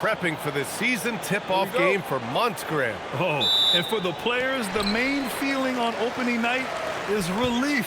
Prepping for the season tip-off game for months, Grant. Oh, and for the players, the main feeling on opening night is relief.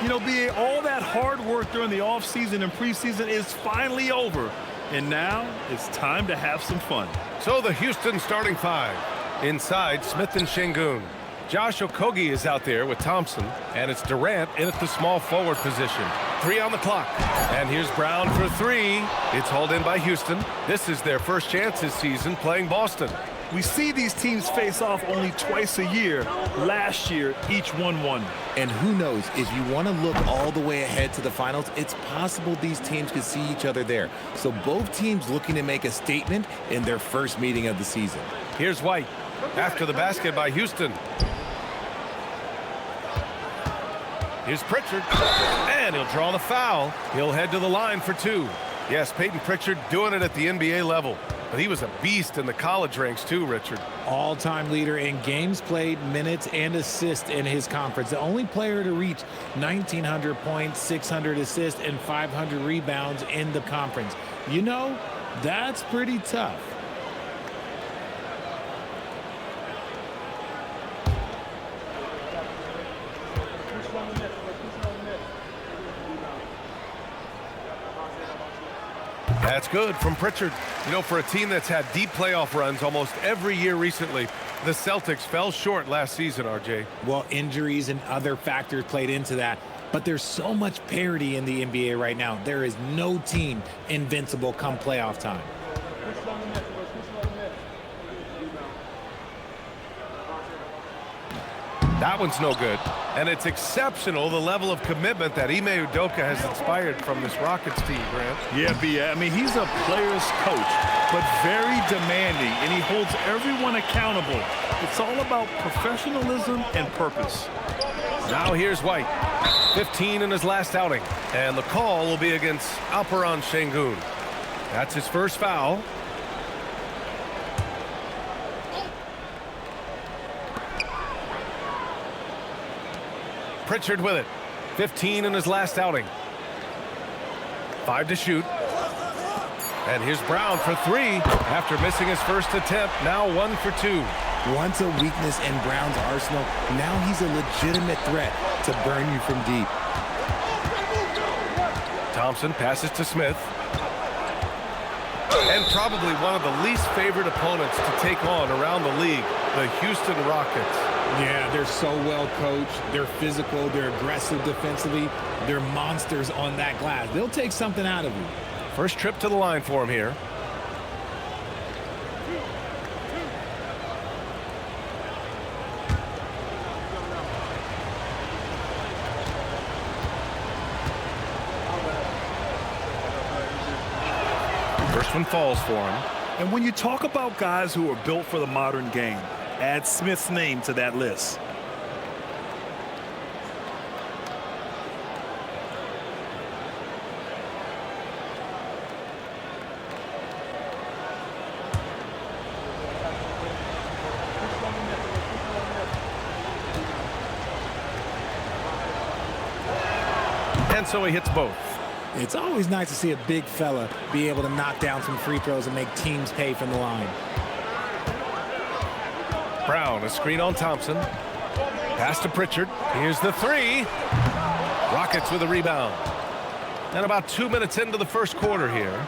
You know, being all that hard work during the offseason and preseason is finally over. And now it's time to have some fun. So the Houston starting five. Inside, Smith and Şengün. Josh Okogie is out there with Thompson, and it's Durant in at the small forward position. 3 on the clock. And here's Brown for 3. It's hauled in by Houston. This is their first chance this season playing Boston. We see these teams face off only twice a year. Last year, each won. And who knows, if you want to look all the way ahead to the finals, it's possible these teams could see each other there. So both teams looking to make a statement in their first meeting of the season. Here's White after the basket by Houston. Here's Pritchard, and he'll draw the foul. He'll head to the line for 2. Yes, Peyton Pritchard doing it at the NBA level. But he was a beast in the college ranks too, Richard. All-time leader in games played, minutes, and assists in his conference. The only player to reach 1,900 points, 600 assists, and 500 rebounds in the conference. You know, that's pretty tough. That's good from Pritchard. You know, for a team that's had deep playoff runs almost every year recently, the Celtics fell short last season, RJ. Well, injuries and other factors played into that. But there's so much parity in the NBA right now. There is no team invincible come playoff time. That one's no good. And it's exceptional, the level of commitment that Ime Udoka has inspired from this Rockets team, Grant. Yeah, B.A. I mean, he's a player's coach, but very demanding, and he holds everyone accountable. It's all about professionalism and purpose. Now here's White. 15 in his last outing. And the call will be against Alperen Şengün. That's his first foul. Pritchard with it. 15 in his last outing. 5 to shoot. And here's Brown for 3 after missing his first attempt. Now 1 for 2. Once a weakness in Brown's arsenal, now he's a legitimate threat to burn you from deep. Thompson passes to Smith. And probably one of the least favored opponents to take on around the league, the Houston Rockets. Yeah, they're so well coached. They're physical. They're aggressive defensively. They're monsters on that glass. They'll take something out of you. First trip to the line for him here. First one falls for him. And when you talk about guys who are built for the modern game, add Smith's name to that list. And so he hits both. It's always nice to see a big fella be able to knock down some free throws and make teams pay from the line. Brown, a screen on Thompson. Pass to Pritchard. Here's the 3. Rockets with a rebound. And about 2 minutes into the first quarter here.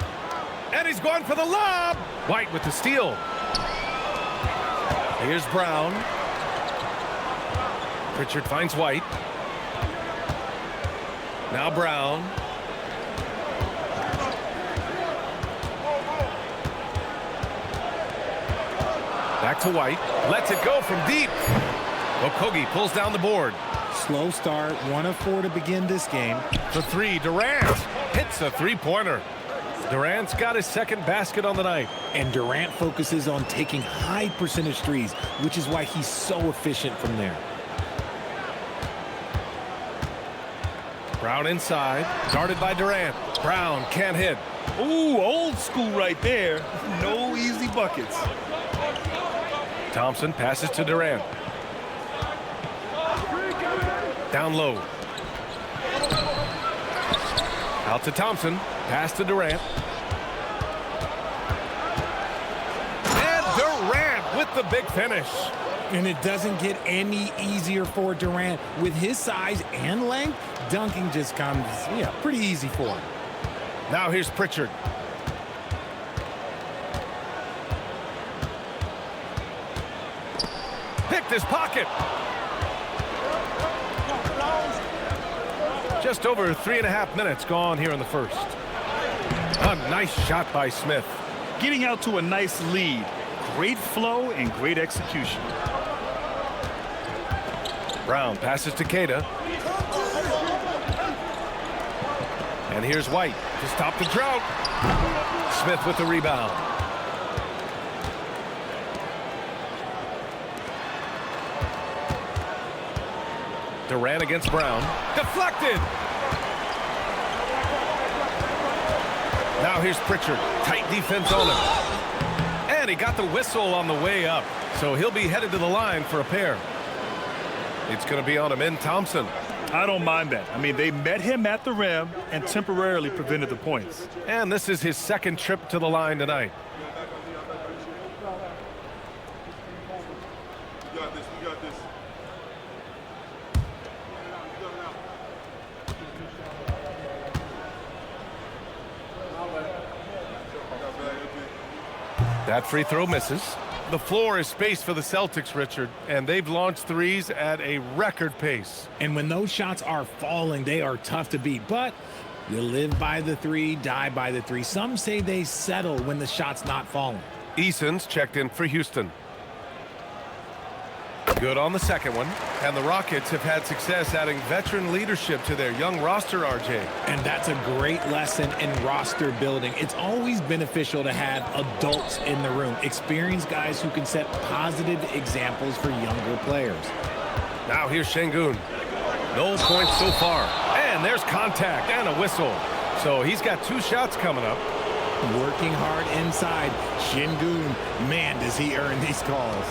And he's going for the lob. White with the steal. Here's Brown. Pritchard finds White. Now Brown. Back to White. Lets it go from deep. Okogie pulls down the board. Slow start, 1 of 4 to begin this game. The 3, Durant hits a three-pointer. Durant's got his second basket on the night. And Durant focuses on taking high percentage threes, which is why he's so efficient from there. Brown inside, guarded by Durant. Brown can't hit. Ooh, old school right there. No easy buckets. Thompson passes to Durant. Down low. Out to Thompson. Pass to Durant. the big finish. And it doesn't get any easier for Durant. With his size and length, dunking just comes, pretty easy for him. Now here's Pritchard. Picked his pocket. Just over 3.5 minutes gone here in the first. A nice shot by Smith. Getting out to a nice lead. Great flow and great execution. Brown passes to Queta. And here's White to stop the drought. Smith with the rebound. Durant against Brown. Deflected. Now here's Pritchard. Tight defense on him. And he got the whistle on the way up. So he'll be headed to the line for a pair. It's going to be on him in Thompson. I don't mind that. I mean, they met him at the rim and temporarily prevented the points. And this is his second trip to the line tonight. You got this. You got this. That free throw misses. The floor is spaced for the Celtics, Richard, and they've launched threes at a record pace. And when those shots are falling, they are tough to beat. But you live by the three, die by the three. Some say they settle when the shot's not falling. Eason's checked in for Houston. Good on the second one. And the Rockets have had success adding veteran leadership to their young roster, RJ. And that's a great lesson in roster building. It's always beneficial to have adults in the room, experienced guys who can set positive examples for younger players. Now here's Şengün. No points so far. And there's contact and a whistle. So he's got 2 shots coming up. Working hard inside. Şengün, man, does he earn these calls.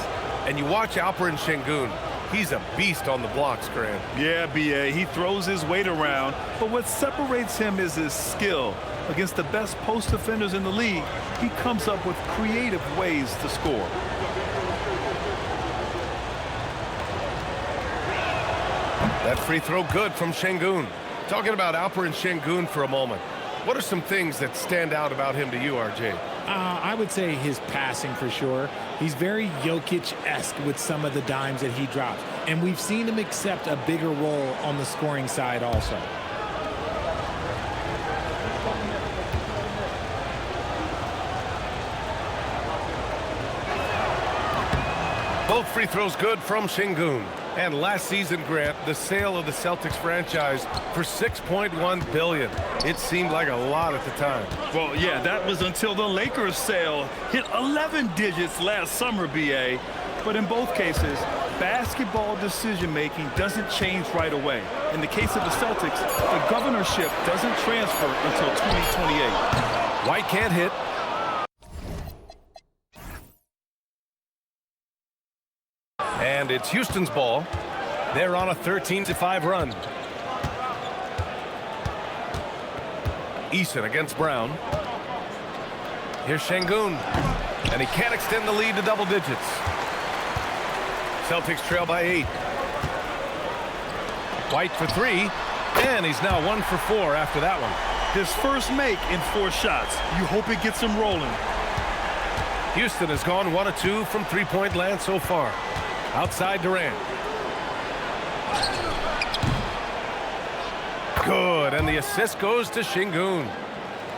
And you watch Alperen Şengün. He's a beast on the blocks, Grant. Yeah, B.A., he throws his weight around, but what separates him is his skill. Against the best post defenders in the league, he comes up with creative ways to score. That free throw good from Şengün. Talking about Alperen Şengün for a moment. What are some things that stand out about him to you, RJ? I would say his passing for sure. He's very Jokic-esque with some of the dimes that he drops. And we've seen him accept a bigger role on the scoring side also. Both free throws good from Şengün. And last season, Grant, the sale of the Celtics franchise for $6.1 billion. It seemed like a lot at the time. Well, yeah, that was until the Lakers sale hit 11 digits last summer, B.A. But in both cases, basketball decision-making doesn't change right away. In the case of the Celtics, the governorship doesn't transfer until 2028. White can't hit. And it's Houston's ball. They're on a 13-5 run. Eason against Brown. Here's Şengün. And he can't extend the lead to double digits. Celtics trail by 8. White for 3. And he's now 1 for 4 after that one. His first make in 4 shots. You hope it gets him rolling. Houston has gone 1 of 2 from three-point land so far. Outside Durant. Good, and the assist goes to Şengün.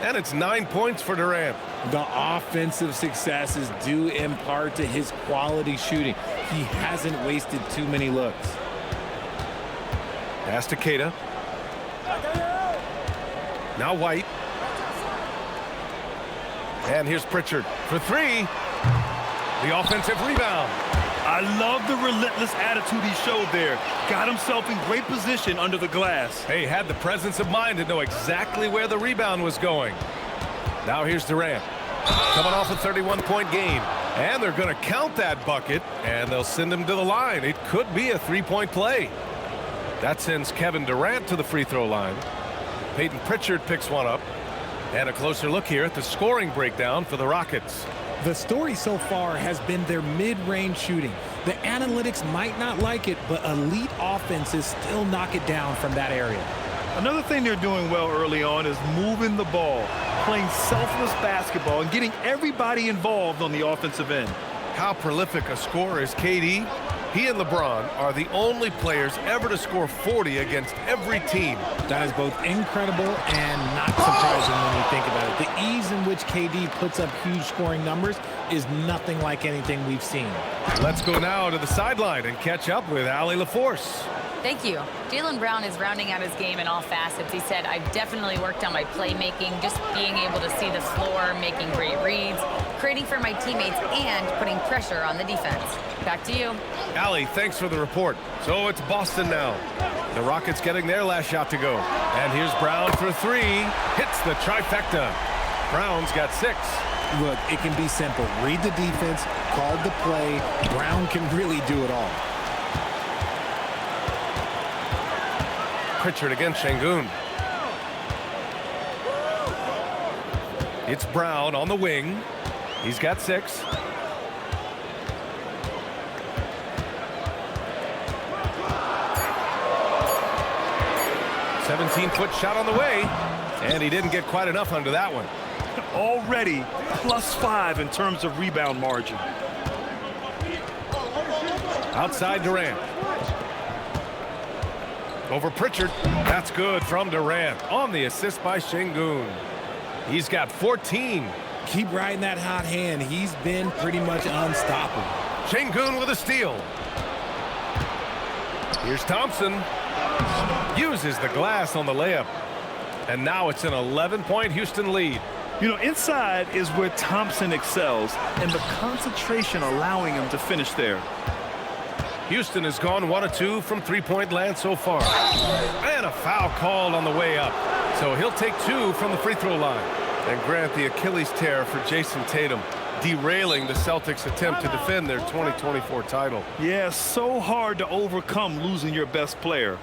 And it's 9 points for Durant. The offensive success is due in part to his quality shooting. He hasn't wasted too many looks. Pass to Queta. Now White. And here's Pritchard for 3. The offensive rebound. I love the relentless attitude he showed there. Got himself in great position under the glass. Hey, had the presence of mind to know exactly where the rebound was going. Now here's Durant. Coming off a 31-point game. And they're going to count that bucket, and they'll send him to the line. It could be a 3-point play. That sends Kevin Durant to the free throw line. Peyton Pritchard picks one up. And a closer look here at the scoring breakdown for the Rockets. The story so far has been their mid-range shooting. The analytics might not like it, but elite offenses still knock it down from that area. Another thing they're doing well early on is moving the ball, playing selfless basketball, and getting everybody involved on the offensive end. How prolific a scorer is KD? He and LeBron are the only players ever to score 40 against every team. That is both incredible and not surprising when you think about it. The ease in which KD puts up huge scoring numbers is nothing like anything we've seen. Let's go now to the sideline and catch up with Allie LaForce. Thank you. Jaylen Brown is rounding out his game in all facets. He said, I've definitely worked on my playmaking, just being able to see the floor, making great reads, creating for my teammates, and putting pressure on the defense. Back to you. Allie, thanks for the report. So it's Boston now. The Rockets getting their last shot to go. And here's Brown for three. Hits the trifecta. Brown's got 6. Look, it can be simple. Read the defense, call the play. Brown can really do it all. Pritchard against Şengün. It's Brown on the wing. He's got 6. "17-foot shot on the way, and he didn't get quite enough under that one." Already +5 in terms of rebound margin. Outside Durant. Over Pritchard. That's good from Durant on the assist by Şengün. He's got 14. Keep riding that hot hand. He's been pretty much unstoppable. Şengün with a steal. Here's Thompson. Uses the glass on the layup. And now it's an 11-point Houston lead. You know, inside is where Thompson excels, and the concentration allowing him to finish there. Houston has gone 1 of 2 from three-point land so far. And a foul called on the way up. So he'll take 2 from the free throw line. And grant the Achilles tear for Jason Tatum, derailing the Celtics' attempt to defend their 2024 title. Yeah, so hard to overcome losing your best player.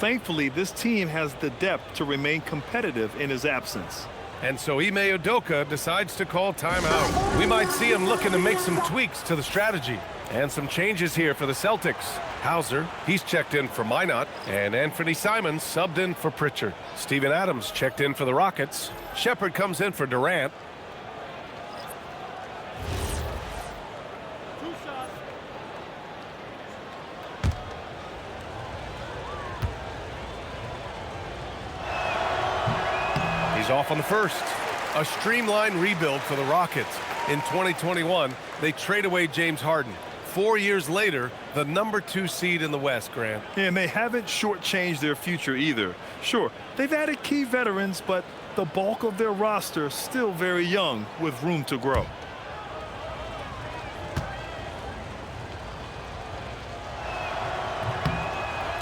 Thankfully, this team has the depth to remain competitive in his absence. And so Ime Udoka decides to call timeout. We might see him looking to make some tweaks to the strategy. And some changes here for the Celtics. Hauser, he's checked in for Minot. And Anthony Simons subbed in for Pritchard. Steven Adams checked in for the Rockets. Shepherd comes in for Durant. He's off on the first. A streamlined rebuild for the Rockets. In 2021, they trade away James Harden. 4 years later, the #2 seed in the West, Grant. And they haven't shortchanged their future either. Sure, they've added key veterans, but the bulk of their roster still very young with room to grow.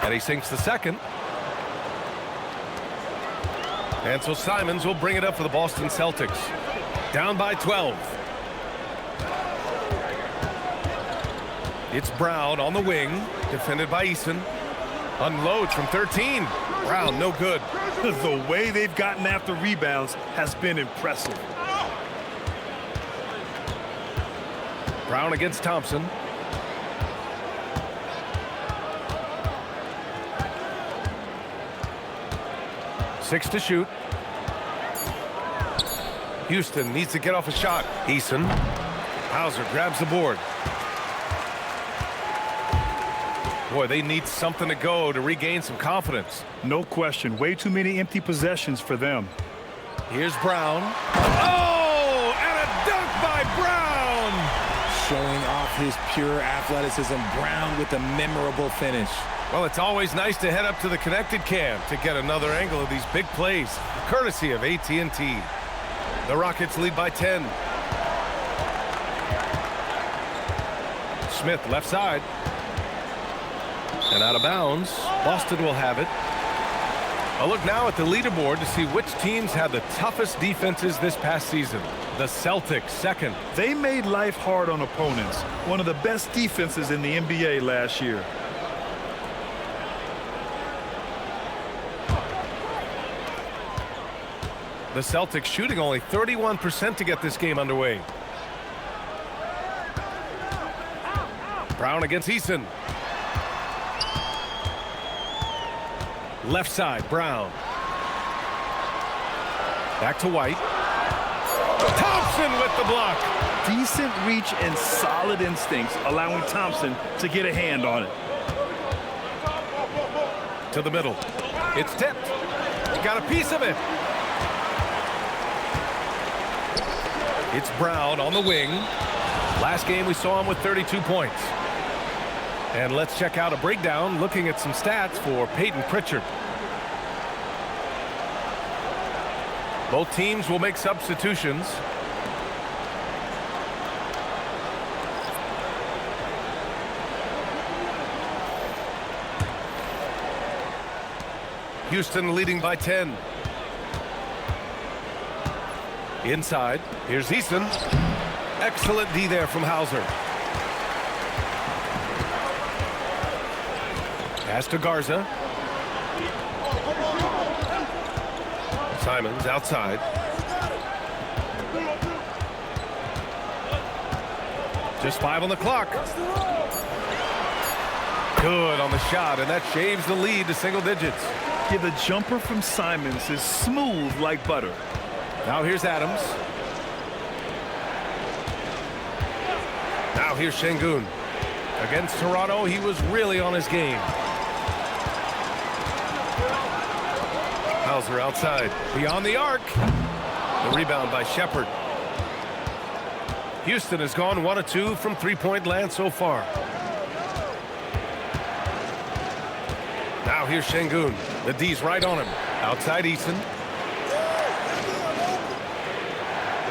And he sinks the second. And so Simons will bring it up for the Boston Celtics. Down by 12. It's Brown on the wing, defended by Eason. Unloads from 13. Brown, no good. The way they've gotten after rebounds has been impressive. Brown against Thompson. Six to shoot. Houston needs to get off a shot. Eason. Hauser grabs the board. Boy, they need something to go to regain some confidence. No question. Way too many empty possessions for them. Here's Brown. Oh, and a dunk by Brown! Showing off his pure athleticism. Brown with a memorable finish. Well, it's always nice to head up to the connected cam to get another angle of these big plays, courtesy of AT&T. The Rockets lead by 10. Smith left side. And out of bounds. Boston will have it. A look now at the leaderboard to see which teams had the toughest defenses this past season. The Celtics second. They made life hard on opponents. One of the best defenses in the NBA last year. The Celtics shooting only 31% to get this game underway. Brown against Eason. Left side, Brown. Back to White. Thompson with the block. Decent reach and solid instincts, allowing Thompson to get a hand on it. To the middle. It's tipped. Got a piece of it. It's Brown on the wing. Last game we saw him with 32 points. And let's check out a breakdown looking at some stats for Peyton Pritchard. Both teams will make substitutions. Houston leading by 10. Inside, here's Eason. Excellent D there from Hauser. Pass to Garza. Simons outside. Just 5 on the clock. Good on the shot, and that shaves the lead to single digits. Yeah, the jumper from Simons is smooth like butter. Now here's Adams. Now here's Şengün. Against Toronto, he was really on his game. Hauser outside. Beyond the arc. The rebound by Shepherd. Houston has gone 1 of 2 from three-point land so far. Now here's Şengün. The D's right on him. Outside Eason.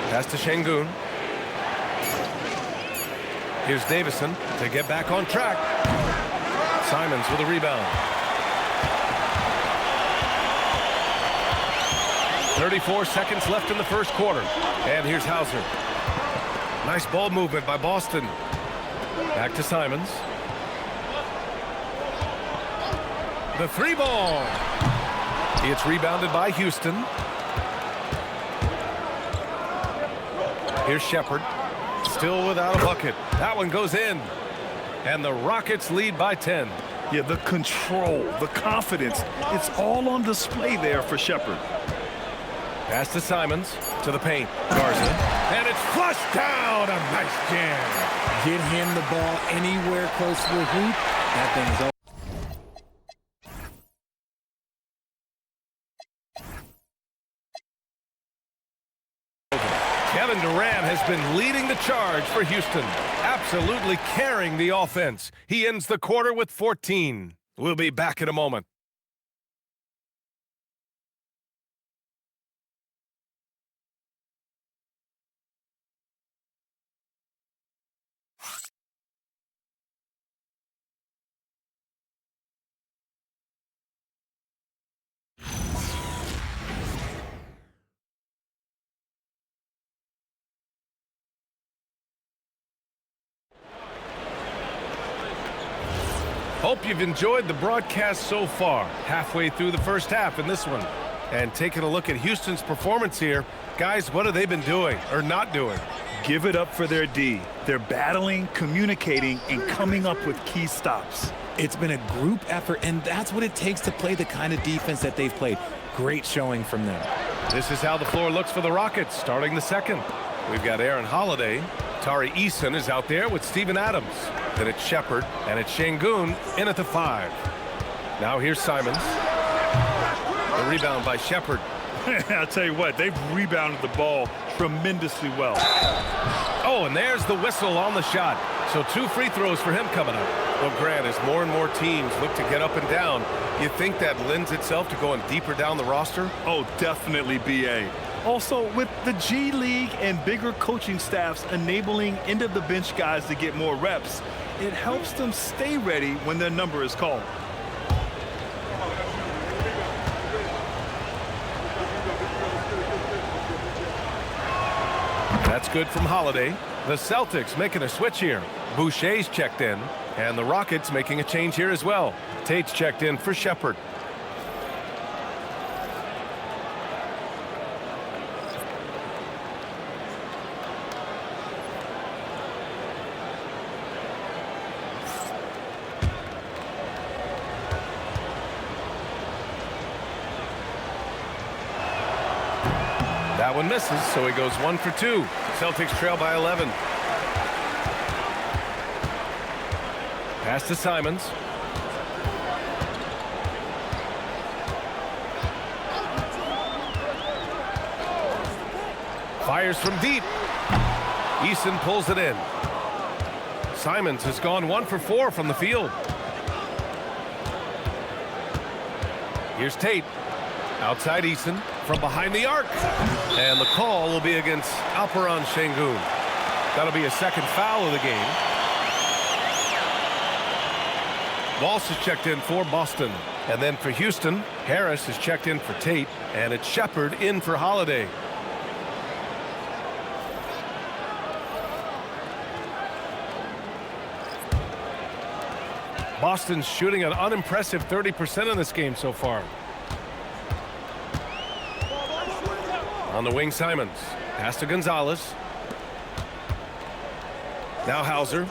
Pass to Şengün. Here's Davison to get back on track. Simons with a rebound. 34 seconds left in the first quarter. And here's Hauser. Nice ball movement by Boston. Back to Simons. The three ball. It's rebounded by Houston. Here's Shepherd. Still without a bucket. That one goes in. And the Rockets lead by 10. Yeah, the control, the confidence, it's all on display there for Shepherd. Pass to Simons. To the paint. Garza. And it's flushed down. A nice jam. Get him the ball anywhere close to the hoop. That thing is over. Kevin Durant has been leading the charge for Houston, absolutely carrying the offense. He ends the quarter with 14. We'll be back in a moment. Hope you've enjoyed the broadcast so far. Halfway through the first half in this one. And taking a look at Houston's performance here, guys, what have they been doing or not doing? Give it up for their D. They're battling, communicating, and coming up with key stops. It's been a group effort, and that's what it takes to play the kind of defense that they've played. Great showing from them. This is how the floor looks for the Rockets starting the second. We've got Aaron Holiday. Tari Eason is out there with Steven Adams. Then it's Shepherd, and it's Şengün in at the 5. Now here's Simons. The rebound by Shepherd. I'll tell you what, they've rebounded the ball tremendously well. Oh, and there's the whistle on the shot. So 2 free throws for him coming up. Well, Grant, as more and more teams look to get up and down, you think that lends itself to going deeper down the roster? Oh, definitely, B.A. Also, with the G League and bigger coaching staffs enabling end-of-the-bench guys to get more reps, it helps them stay ready when their number is called. That's good from Holiday. The Celtics making a switch here. Boucher's checked in, and the Rockets making a change here as well. Tate's checked in for Shepherd. That one misses, so he goes 1 for 2. Celtics trail by 11. Pass to Simons. Fires from deep. Eason pulls it in. Simons has gone 1 for 4 from the field. Here's Tate. Outside Eason from behind the arc. And the call will be against Alperen Şengün. That'll be a second foul of the game. Walsh is checked in for Boston. And then for Houston, Harris is checked in for Tate. And it's Shepherd in for Holiday. Boston's shooting an unimpressive 30% in this game so far. On the wing, Simons. Pass to Gonzalez. Now Hauser.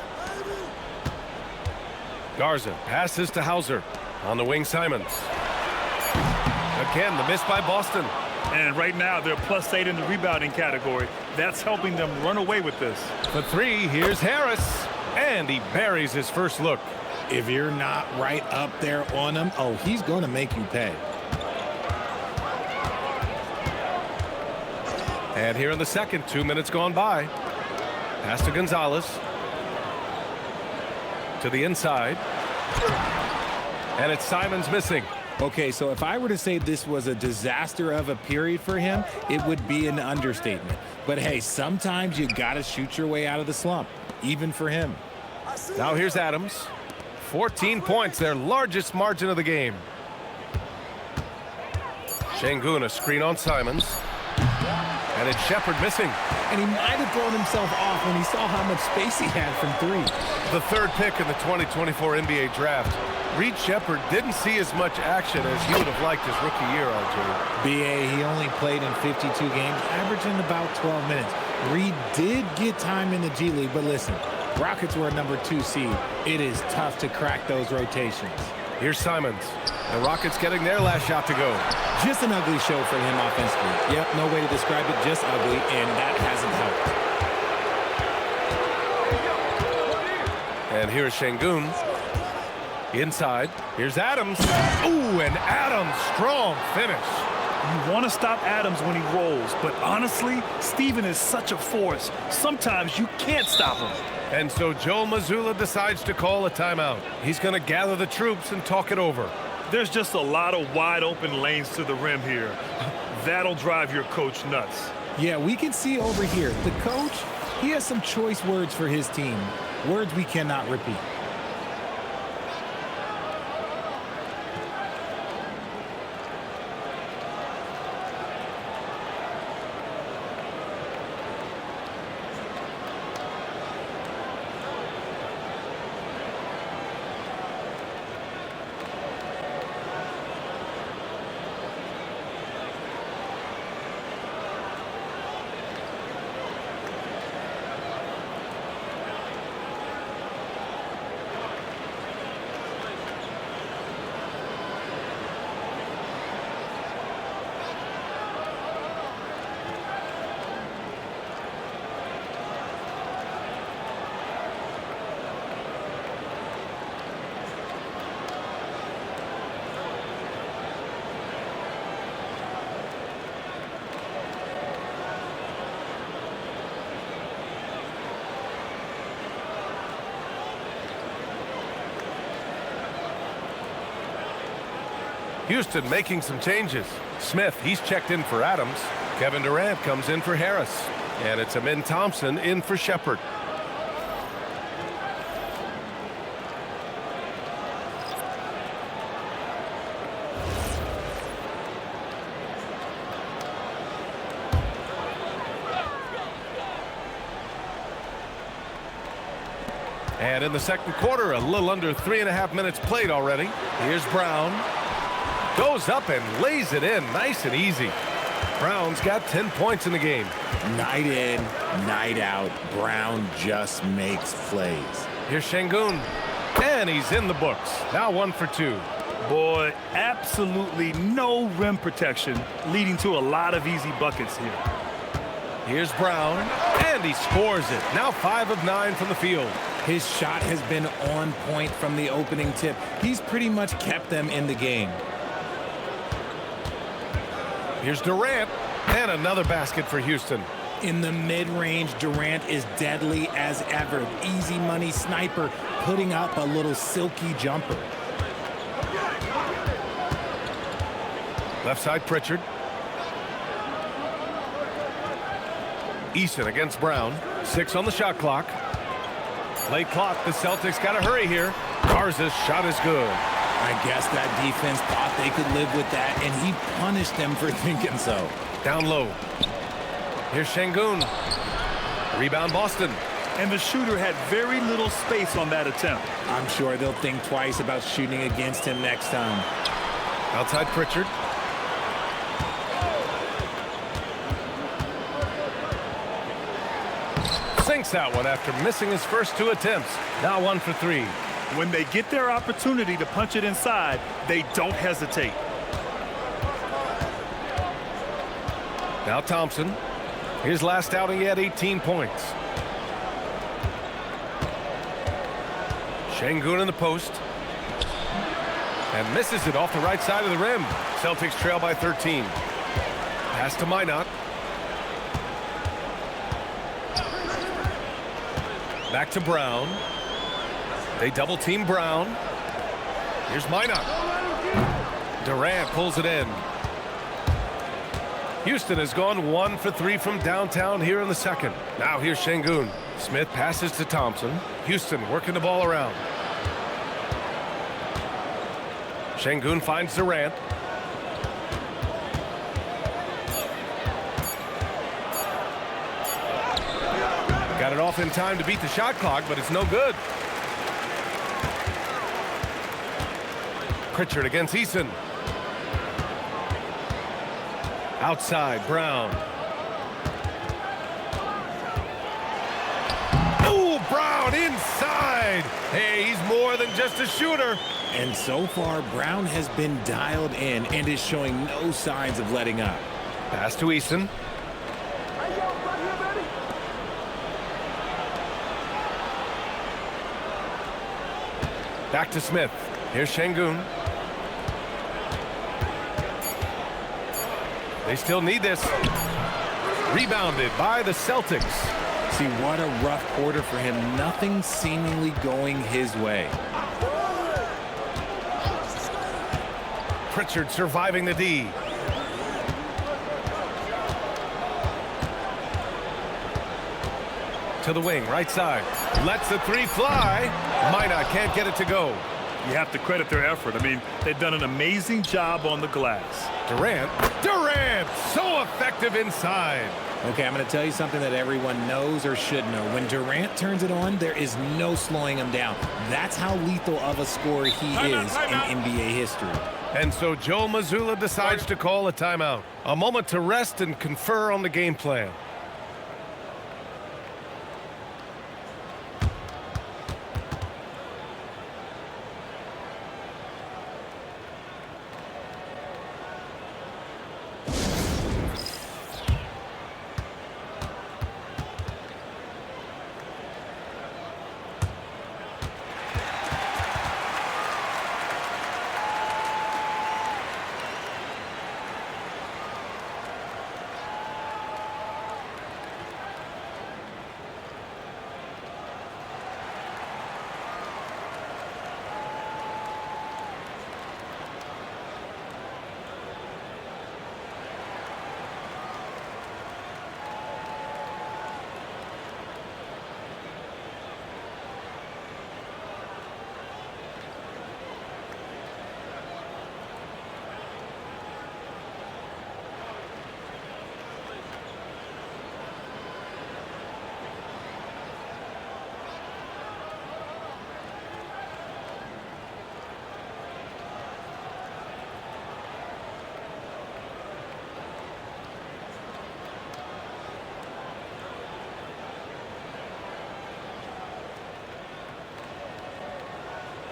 Garza passes to Hauser. On the wing, Simons. Again, the miss by Boston. And right now, they're +8 in the rebounding category. That's helping them run away with this. For 3, here's Harris. And he buries his first look. If you're not right up there on him, oh, he's going to make you pay. And here in the second, 2 minutes gone by. Pass to Gonzalez. To the inside. And it's Simons missing. Okay, so if I were to say this was a disaster of a period for him, it would be an understatement. But hey, sometimes you got to shoot your way out of the slump, even for him. Now here's Adams. 14 points, their largest margin of the game. Şengün, a screen on Simons. And it's Shepherd missing. And he might have thrown himself off when he saw how much space he had from 3. The third pick in the 2024 NBA draft. Reed Shepherd didn't see as much action as he would have liked his rookie year, RJ. BA, he only played in 52 games, averaging about 12 minutes. Reed did get time in the G League, but listen, Rockets were a number 2 seed. It is tough to crack those rotations. Here's Simons. The Rockets getting their last shot to go. Just an ugly show for him offensively. Yep, no way to describe it, just ugly, and that hasn't helped. And here's Şengün. Inside. Here's Adams. Ooh, and Adams, strong finish. You want to stop Adams when he rolls, but honestly, Steven is such a force. Sometimes you can't stop him. And so Joe Mazzulla decides to call a timeout. He's going to gather the troops and talk it over. There's just a lot of wide open lanes to the rim here. That'll drive your coach nuts. Yeah, we can see over here. The coach, he has some choice words for his team. Words we cannot repeat. Houston making some changes. Smith, he's checked in for Adams. Kevin Durant comes in for Harris. And it's Amin Thompson in for Shepherd. And in the second quarter, a little under 3.5 minutes played already. Here's Brown. Goes up and lays it in nice and easy. Brown's got 10 points in the game. Night in, night out, Brown just makes plays. Here's Şengün. And he's in the books. Now 1 for 2. Boy, absolutely no rim protection, leading to a lot of easy buckets here. Here's Brown, and he scores it. Now 5 of 9 from the field. His shot has been on point from the opening tip. He's pretty much kept them in the game. Here's Durant, and another basket for Houston. In the mid-range, Durant is deadly as ever. Easy money sniper, putting up a little silky jumper. Left side, Pritchard. Eason against Brown. 6 on the shot clock. Late clock. The Celtics got to hurry here. Garza's shot is good. I guess that defense thought they could live with that, and he punished them for thinking so. Down low. Here's Şengün. Rebound Boston. And the shooter had very little space on that attempt. I'm sure they'll think twice about shooting against him next time. Outside Pritchard. Sinks that one after missing his first 2 attempts. Now 1 for 3. When they get their opportunity to punch it inside, they don't hesitate. Now Thompson. His last outing, he had 18 points. Şengün in the post. And misses it off the right side of the rim. Celtics trail by 13. Pass to Minot. Back to Brown. They double team Brown. Here's Minot. Durant pulls it in. Houston has gone 1 for 3 from downtown here in the second. Now here's Şengün. Smith passes to Thompson. Houston working the ball around. Şengün finds Durant. Got it off in time to beat the shot clock, but it's no good. Pritchard against Eason. Outside, Brown. Oh, Brown inside. Hey, he's more than just a shooter. And so far, Brown has been dialed in and is showing no signs of letting up. Pass to Eason. Back to Smith. Here's Şengün. They still need this. Rebounded by the Celtics. See, what a rough quarter for him. Nothing seemingly going his way. Pritchard surviving the D. To the wing, right side. Lets the 3 fly. Minot can't get it to go. You have to credit their effort. I mean, they've done an amazing job on the glass. Durant. Durant! So effective inside. Okay, I'm going to tell you something that everyone knows or should know. When Durant turns it on, there is no slowing him down. That's how lethal of a scorer he is in NBA history. And so Joe Mazzulla decides to call a timeout. A moment to rest and confer on the game plan.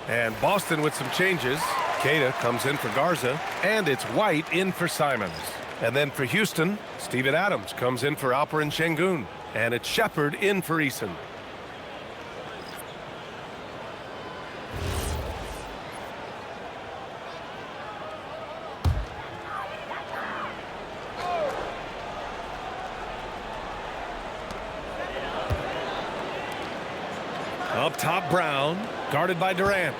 And Boston with some changes. Queta comes in for Garza, and it's White in for Simons. And then for Houston, Steven Adams comes in for Alperen Şengün. And it's Shepherd in for Eason. Up top, Brown, guarded by Durant.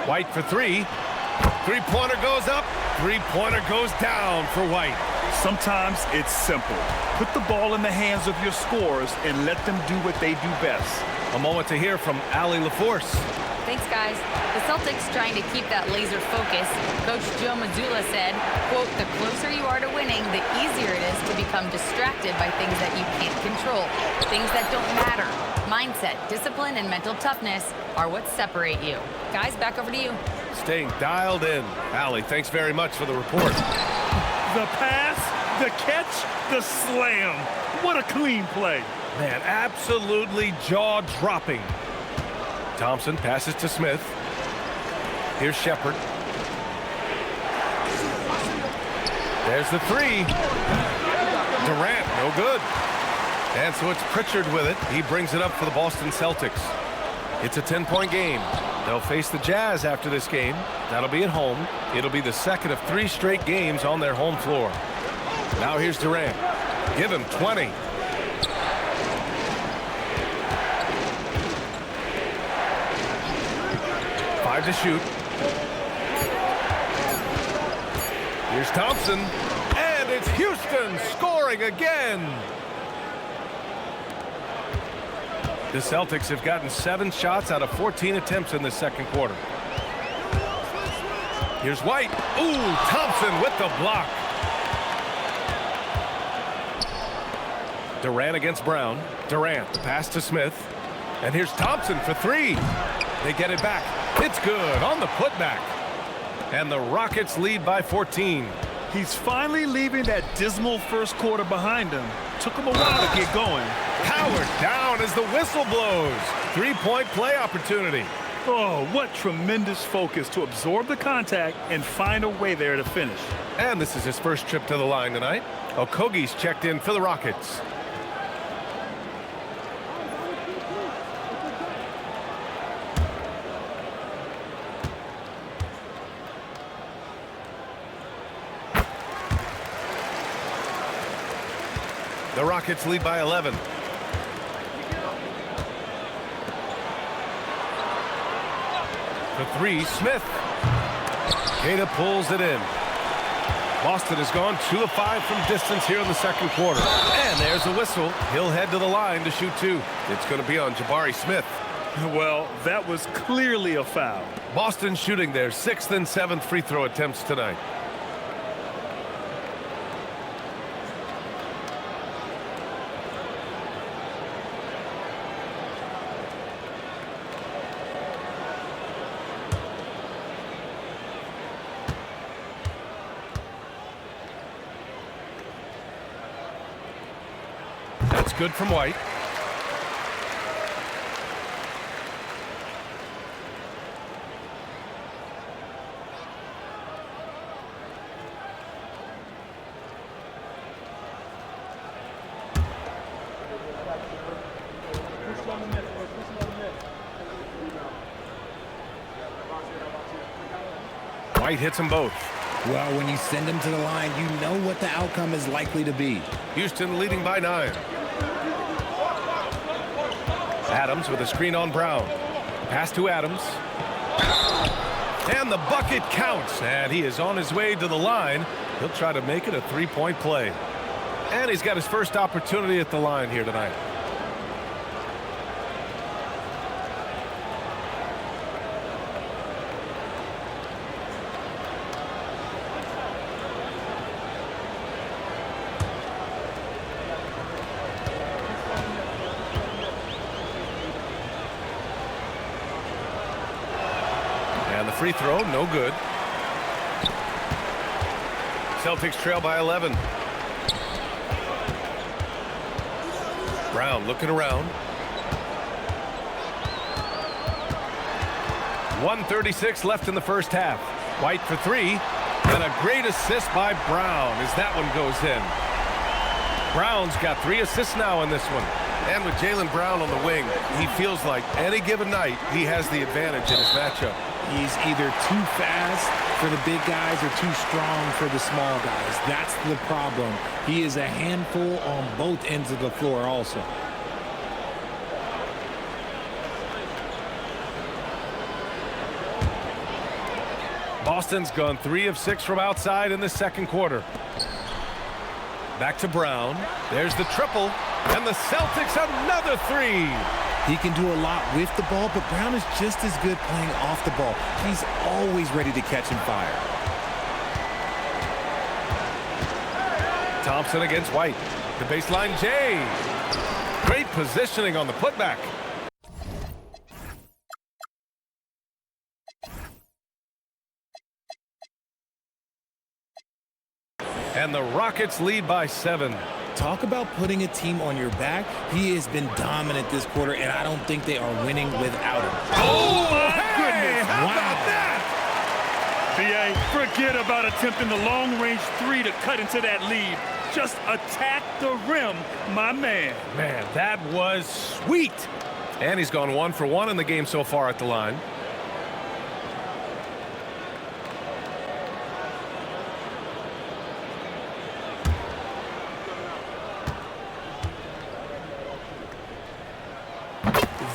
White for three. Three-pointer goes up. Three-pointer goes down for White. Sometimes it's simple. Put the ball in the hands of your scorers and let them do what they do best. A moment to hear from Allie LaForce. Thanks, guys. The Celtics trying to keep that laser focus. Coach Joe Mazzulla said, quote, "The closer you are to winning, the easier it is to become distracted by things that you can't control, things that don't matter. Mindset, discipline, and mental toughness are what separate you." Guys, back over to you. Staying dialed in. Allie, thanks very much for the report. The pass, the catch, the slam. What a clean play. Man, absolutely jaw-dropping. Thompson passes to Smith. Here's Shepherd. There's the three. Durant, no good. And so it's Pritchard with it. He brings it up for the Boston Celtics. It's a 10-point game. They'll face the Jazz after this game. That'll be at home. It'll be the second of 3 straight games on their home floor. Now here's Durant. Give him 20. Five to shoot. Here's Thompson. And it's Houston scoring again. The Celtics have gotten 7 shots out of 14 attempts in the second quarter. Here's White. Ooh, Thompson with the block. Durant against Brown. Durant, the pass to Smith. And here's Thompson for 3. They get it back. It's good on the putback. And the Rockets lead by 14. He's finally leaving that dismal first quarter behind him. Took him a while to get going. Howard down as the whistle blows. 3-point play opportunity. Oh, what tremendous focus to absorb the contact and find a way there to finish. And this is his first trip to the line tonight. Okogie's checked in for the Rockets. The Rockets lead by 11. The 3, Smith. Queta pulls it in. Boston has gone 2 of 5 from distance here in the second quarter. And there's a whistle. He'll head to the line to shoot 2. It's going to be on Jabari Smith. Well, that was clearly a foul. Boston shooting their 6th and 7th free throw attempts tonight. That's good from White. White hits them both. Well, when you send them to the line, you know what the outcome is likely to be. Houston leading by 9. Adams with a screen on Brown. Pass to Adams. And the bucket counts. And he is on his way to the line. He'll try to make it a 3-point play. And he's got his first opportunity at the line here tonight. Free throw, no good. Celtics trail by 11. Brown looking around. 1:36 left in the first half. White for 3. And a great assist by Brown as that one goes in. Brown's got 3 assists now in this one. And with Jaylen Brown on the wing, he feels like any given night he has the advantage in his matchup. He's either too fast for the big guys or too strong for the small guys. That's the problem. He is a handful on both ends of the floor also. Boston's gone 3 of 6 from outside in the second quarter. Back to Brown. There's the triple. And the Celtics another 3. He can do a lot with the ball, but Brown is just as good playing off the ball. He's always ready to catch and fire. Thompson against White. The baseline Jay. Great positioning on the putback. And the Rockets lead by 7. Talk about putting a team on your back. He has been dominant this quarter, and I don't think they are winning without him. Oh, my goodness. How Wow. about that? BA, forget about attempting the long-range 3 to cut into that lead. Just attack the rim, my man. Man, that was sweet. And he's gone 1 for 1 in the game so far at the line.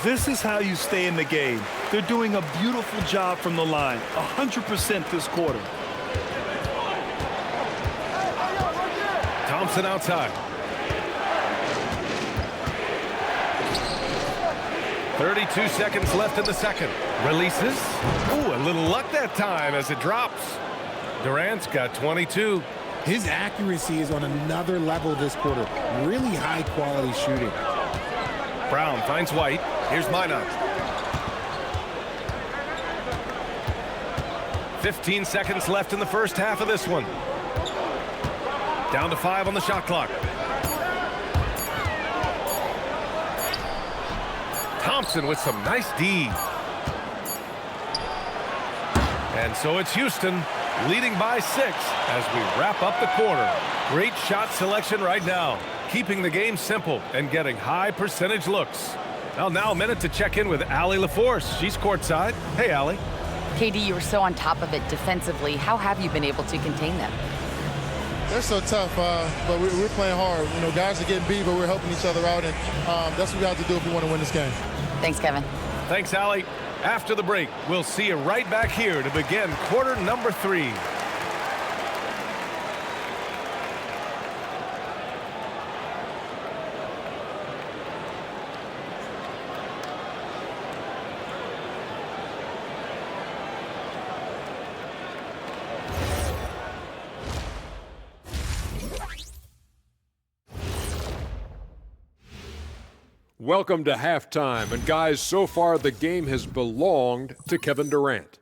This is how you stay in the game. They're doing a beautiful job from the line, 100% this quarter. Thompson outside. 32 seconds left in the second. Releases. Ooh, a little luck that time as it drops. Durant's got 22. His accuracy is on another level this quarter. Really high-quality shooting. Brown finds White. Here's Minot. 15 seconds left in the first half of this one. Down to 5 on the shot clock. Thompson with some nice D. And so it's Houston leading by 6 as we wrap up the quarter. Great shot selection right now, keeping the game simple and getting high percentage looks. Well, now a minute to check in with Allie LaForce. She's courtside. Hey, Allie. KD, you were so on top of it defensively. How have you been able to contain them? They're so tough, but we're playing hard. You know, guys are getting beat, but we're helping each other out, and that's what we have to do if we want to win this game. Thanks, Kevin. Thanks, Allie. After the break, we'll see you right back here to begin quarter number 3. Welcome to halftime, and guys, so far the game has belonged to Kevin Durant.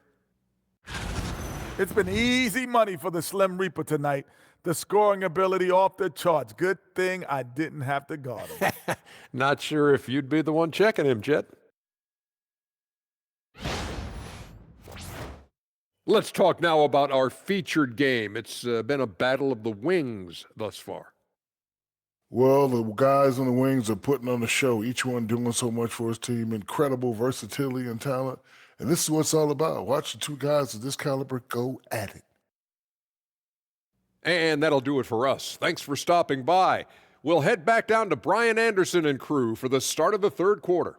It's been easy money for the Slim Reaper tonight. The scoring ability off the charts. Good thing I didn't have to guard him. Not sure if you'd be the one checking him, Jet. Let's talk now about our featured game. It's been a battle of the wings thus far. Well, the guys on the wings are putting on a show, each one doing so much for his team, incredible versatility and talent. And this is what it's all about. Watch the two guys of this caliber go at it. And that'll do it for us. Thanks for stopping by. We'll head back down to Brian Anderson and crew for the start of the third quarter.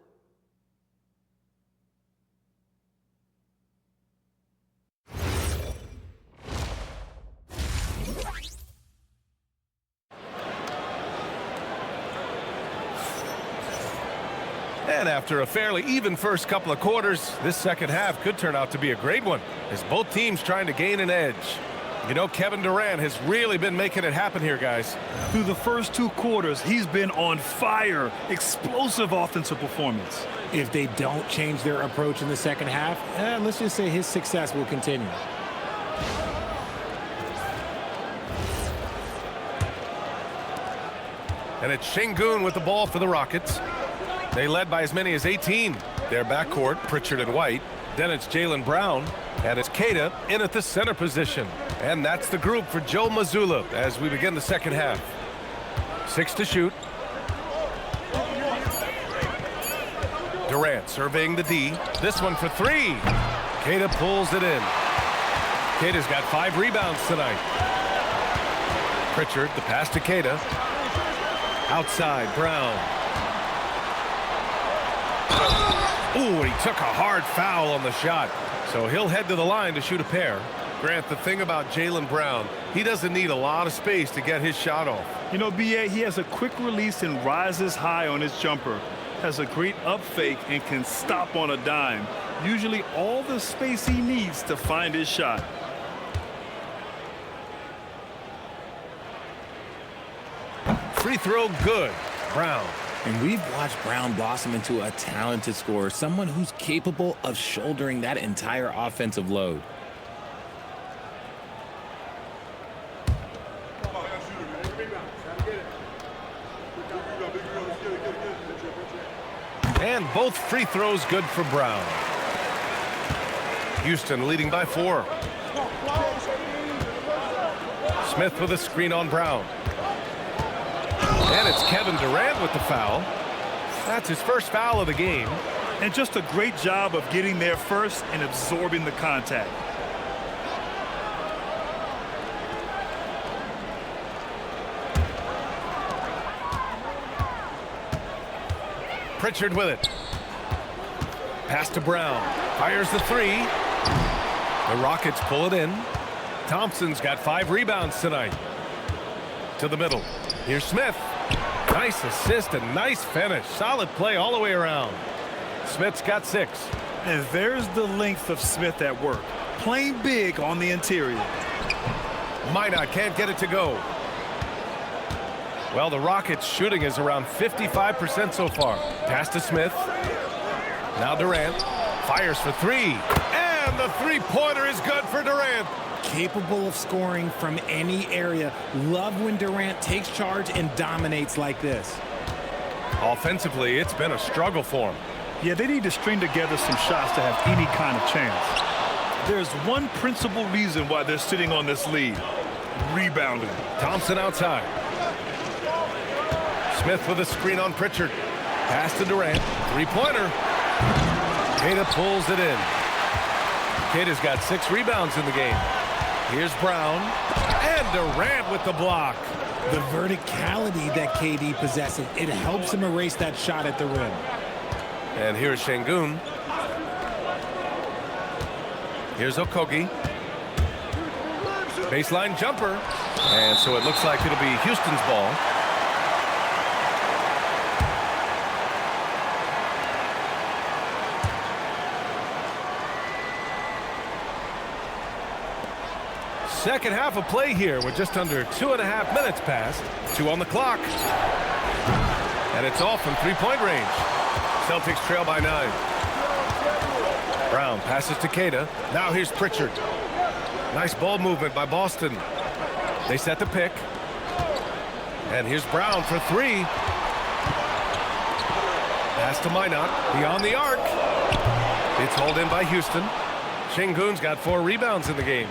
And after a fairly even first couple of quarters, this second half could turn out to be a great one as both teams trying to gain an edge. You know, Kevin Durant has really been making it happen here, guys. Through the first 2 quarters, he's been on fire. Explosive offensive performance. If they don't change their approach in the second half, let's just say his success will continue. And it's Şengün with the ball for the Rockets. They led by as many as 18. Their backcourt, Pritchard and White. Then it's Jaylen Brown. And it's Queta in at the center position. And that's the group for Joe Mazzulla as we begin the second half. 6 to shoot. Durant surveying the D. This one for 3. Queta pulls it in. Queta's got 5 rebounds tonight. Pritchard, the pass to Queta. Outside, Brown. Ooh, he took a hard foul on the shot. So he'll head to the line to shoot a pair. Grant, the thing about Jaylen Brown, he doesn't need a lot of space to get his shot off. You know, B.A., he has a quick release and rises high on his jumper. Has a great up fake and can stop on a dime. Usually all the space he needs to find his shot. Free throw good. Brown. And we've watched Brown blossom into a talented scorer, someone who's capable of shouldering that entire offensive load. And both free throws good for Brown. Houston leading by 4. Smith with a screen on Brown. And it's Kevin Durant with the foul. That's his first foul of the game. And just a great job of getting there first and absorbing the contact. Pritchard with it. Pass to Brown. Fires the 3. The Rockets pull it in. Thompson's got 5 rebounds tonight. To the middle. Here's Smith. Nice assist and nice finish. Solid play all the way around. Smith's got 6. And there's the length of Smith at work. Playing big on the interior. Minot can't get it to go. Well, the Rockets' shooting is around 55% so far. Pass to Smith. Now Durant. Fires for 3. And the three-pointer is good for Durant. Capable of scoring from any area. Love when Durant takes charge and dominates like this. Offensively, it's been a struggle for him. Yeah, they need to string together some shots to have any kind of chance. There's one principal reason why they're sitting on this lead. Rebounding. Thompson outside. Smith with a screen on Pritchard. Pass to Durant. Three-pointer. Queta pulls it in. Queta's got 6 rebounds in the game. Here's Brown. And Durant with the block. The verticality that KD possesses, it helps him erase that shot at the rim. And here's Şengün. Here's Okogie. Baseline jumper. And so it looks like it'll be Houston's ball. Second half of play here with just under 2.5 minutes passed. 2 on the clock. And it's off from three-point range. Celtics trail by 9. Brown passes to Queta. Now here's Pritchard. Nice ball movement by Boston. They set the pick. And here's Brown for 3. Pass to Minot. Beyond the arc. It's hauled in by Houston. Şengün's got 4 rebounds in the game.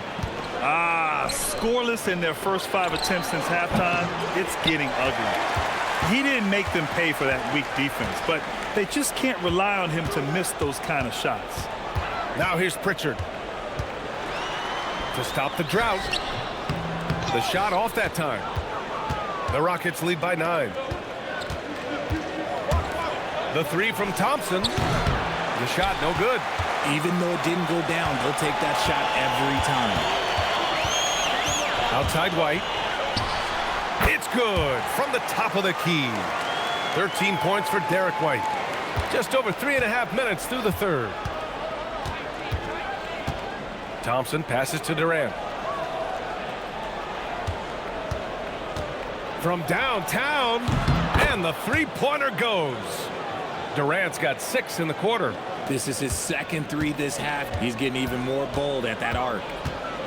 Scoreless in their first 5 attempts since halftime. It's getting ugly. He didn't make them pay for that weak defense, but they just can't rely on him to miss those kind of shots. Now here's Pritchard. To stop the drought. The shot off that time. The Rockets lead by 9. The 3 from Thompson. The shot no good. Even though it didn't go down, they'll take that shot every time. Outside White. It's good from the top of the key. 13 points for Derek White. Just over 3.5 minutes through the third. Thompson passes to Durant. From downtown, and the three-pointer goes. Durant's got 6 in the quarter. This is his second 3 this half. He's getting even more bold at that arc.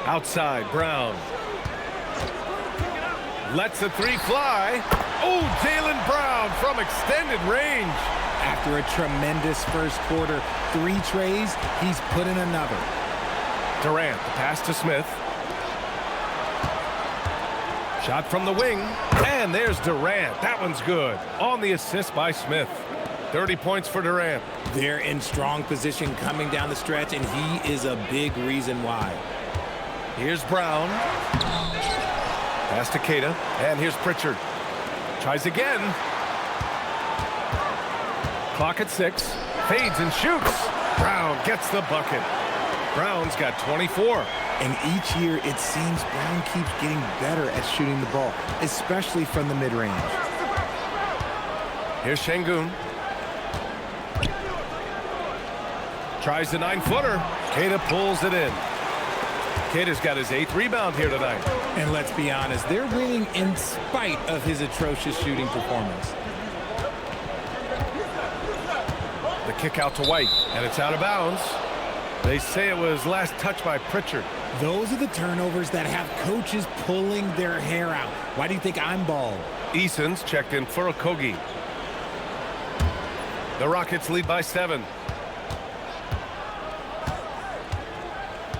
Outside, Brown. Lets the 3 fly. Oh, Jaylen Brown from extended range. After a tremendous first quarter, 3 trays, he's put in another. Durant, the pass to Smith. Shot from the wing, and there's Durant. That one's good. On the assist by Smith. 30 points for Durant. They're in strong position coming down the stretch, and he is a big reason why. Here's Brown. Pass to Keita, and here's Pritchard. Tries again. Clock at 6. Fades and shoots. Brown gets the bucket. Brown's got 24. And each year, it seems Brown keeps getting better at shooting the ball, especially from the mid-range. Here's Şengün. Tries the 9-footer. Keita pulls it in. Keita's got his 8th rebound here tonight. And let's be honest, they're winning in spite of his atrocious shooting performance. The kick out to White, and it's out of bounds. They say it was last touched by Pritchard. Those are the turnovers that have coaches pulling their hair out. Why do you think I'm bald? Eason's checked in for Okogie. The Rockets lead by 7.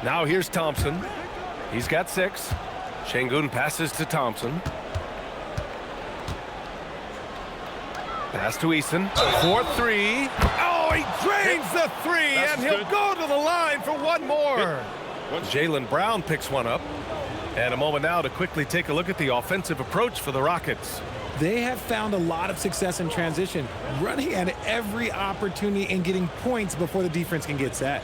Now here's Thompson. He's got 6. Şengün passes to Thompson. Pass to Eason. 4-3. Oh, he drains the 3, and he'll go to the line for one more. Jaylen Brown picks one up. And a moment now to quickly take a look at the offensive approach for the Rockets. They have found a lot of success in transition, running at every opportunity and getting points before the defense can get set.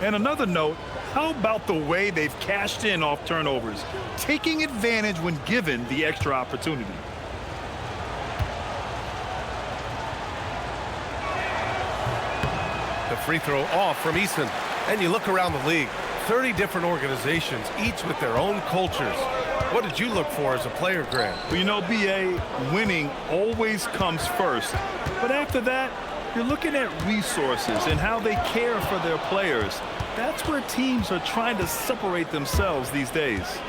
And another note, how about the way they've cashed in off turnovers, taking advantage when given the extra opportunity? The free throw off from Eason. And you look around the league, 30 different organizations, each with their own cultures. What did you look for as a player, Grant? Well, you know, B.A., winning always comes first. But after that, you're looking at resources and how they care for their players. That's where teams are trying to separate themselves these days.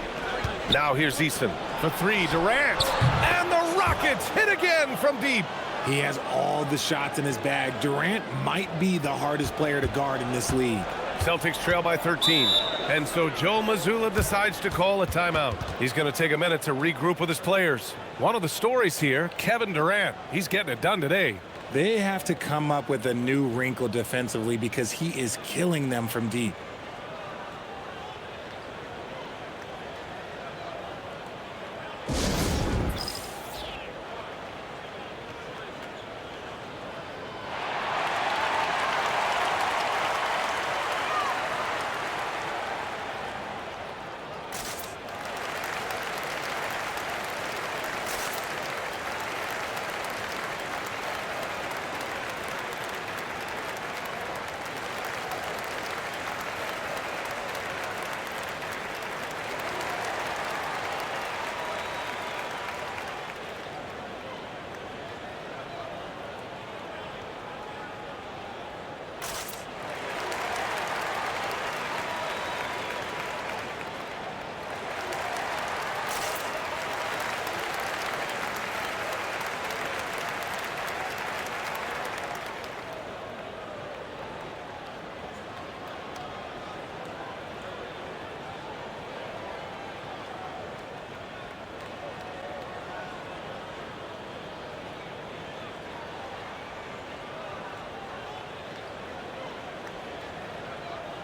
Now here's Eason for 3. Durant. And the Rockets hit again from deep. He has all the shots in his bag. Durant might be the hardest player to guard in this league. Celtics trail by 13. And so Joe Mazzulla decides to call a timeout. He's going to take a minute to regroup with his players. One of the stories here, Kevin Durant. He's getting it done today. They have to come up with a new wrinkle defensively because he is killing them from deep.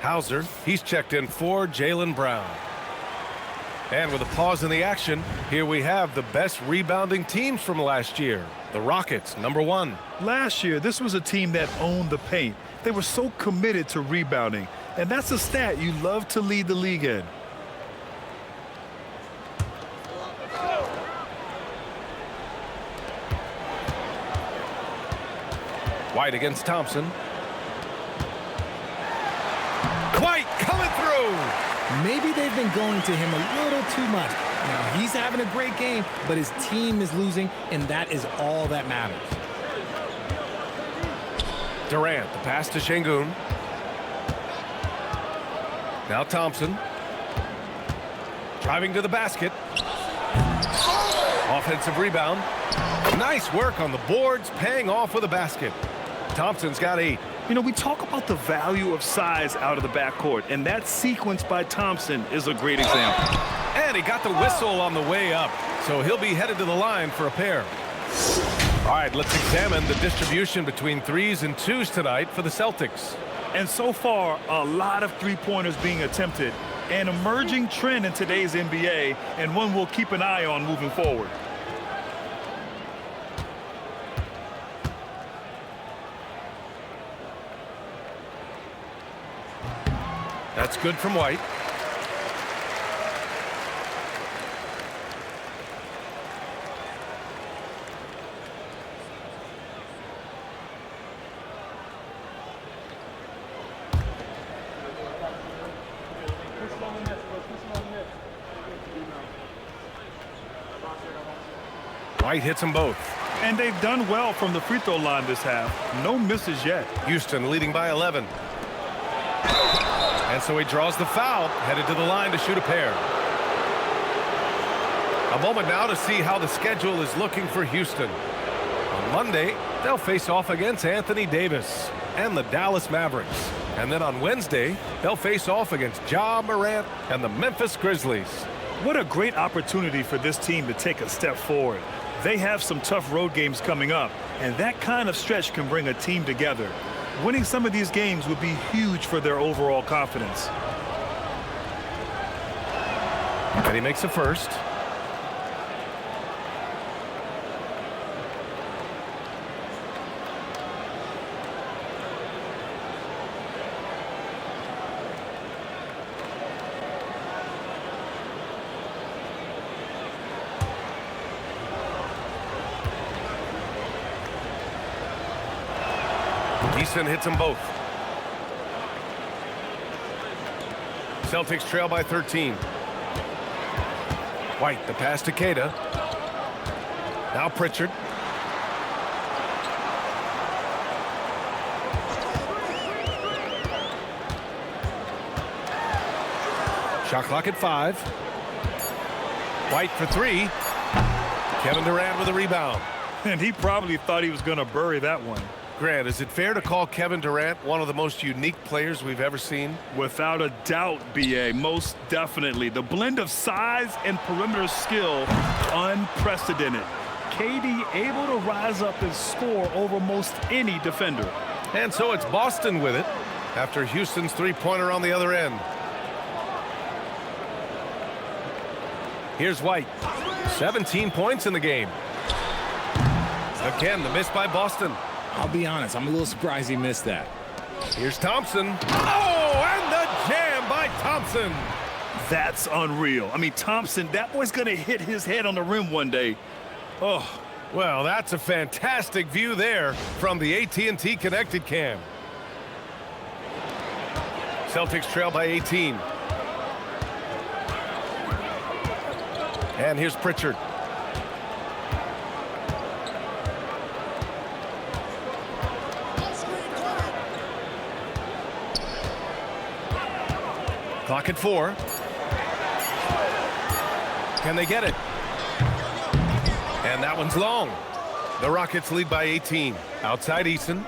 Hauser, he's checked in for Jaylen Brown. And with a pause in the action, here we have the best rebounding teams from last year. The Rockets, number 1. Last year, this was a team that owned the paint. They were so committed to rebounding, and that's a stat you love to lead the league in. White against Thompson. White coming through. Maybe they've been going to him a little too much. Now, he's having a great game, but his team is losing, and that is all that matters. Durant, the pass to Şengün. Now Thompson. Driving to the basket. Offensive rebound. Nice work on the boards, paying off with a basket. Thompson's got 8. You know, we talk about the value of size out of the backcourt, and that sequence by Thompson is a great example. And he got the whistle on the way up, so he'll be headed to the line for a pair. All right, let's examine the distribution between threes and twos tonight for the Celtics. And so far, a lot of three-pointers being attempted, an emerging trend in today's NBA, and one we'll keep an eye on moving forward. That's good from White. White hits them both. And they've done well from the free throw line this half. No misses yet. Houston leading by 11. And so he draws the foul, headed to the line to shoot a pair. A moment now to see how the schedule is looking for Houston. On Monday, they'll face off against Anthony Davis and the Dallas Mavericks. And then on Wednesday, they'll face off against Ja Morant and the Memphis Grizzlies. What a great opportunity for this team to take a step forward. They have some tough road games coming up, and that kind of stretch can bring a team together. Winning some of these games would be huge for their overall confidence. And he makes a first. Easton hits them both. Celtics trail by 13. White, the pass to Queta. Now Pritchard. Shot clock at 5. White for 3. Kevin Durant with a rebound. And he probably thought he was going to bury that one. Grant, is it fair to call Kevin Durant one of the most unique players we've ever seen? Without a doubt, B.A., most definitely. The blend of size and perimeter skill, unprecedented. KD able to rise up and score over most any defender. And so it's Boston with it after Houston's three-pointer on the other end. Here's White. 17 points in the game. Again, the miss by Boston. I'll be honest, I'm a little surprised he missed that. Here's Thompson. Oh, and the jam by Thompson. That's unreal. I mean, Thompson, that boy's going to hit his head on the rim one day. Oh. Well, that's a fantastic view there from the AT&T Connected Cam. Celtics trail by 18. And here's Pritchard. Clock at 4. Can they get it? And that one's long. The Rockets lead by 18. Outside Eason.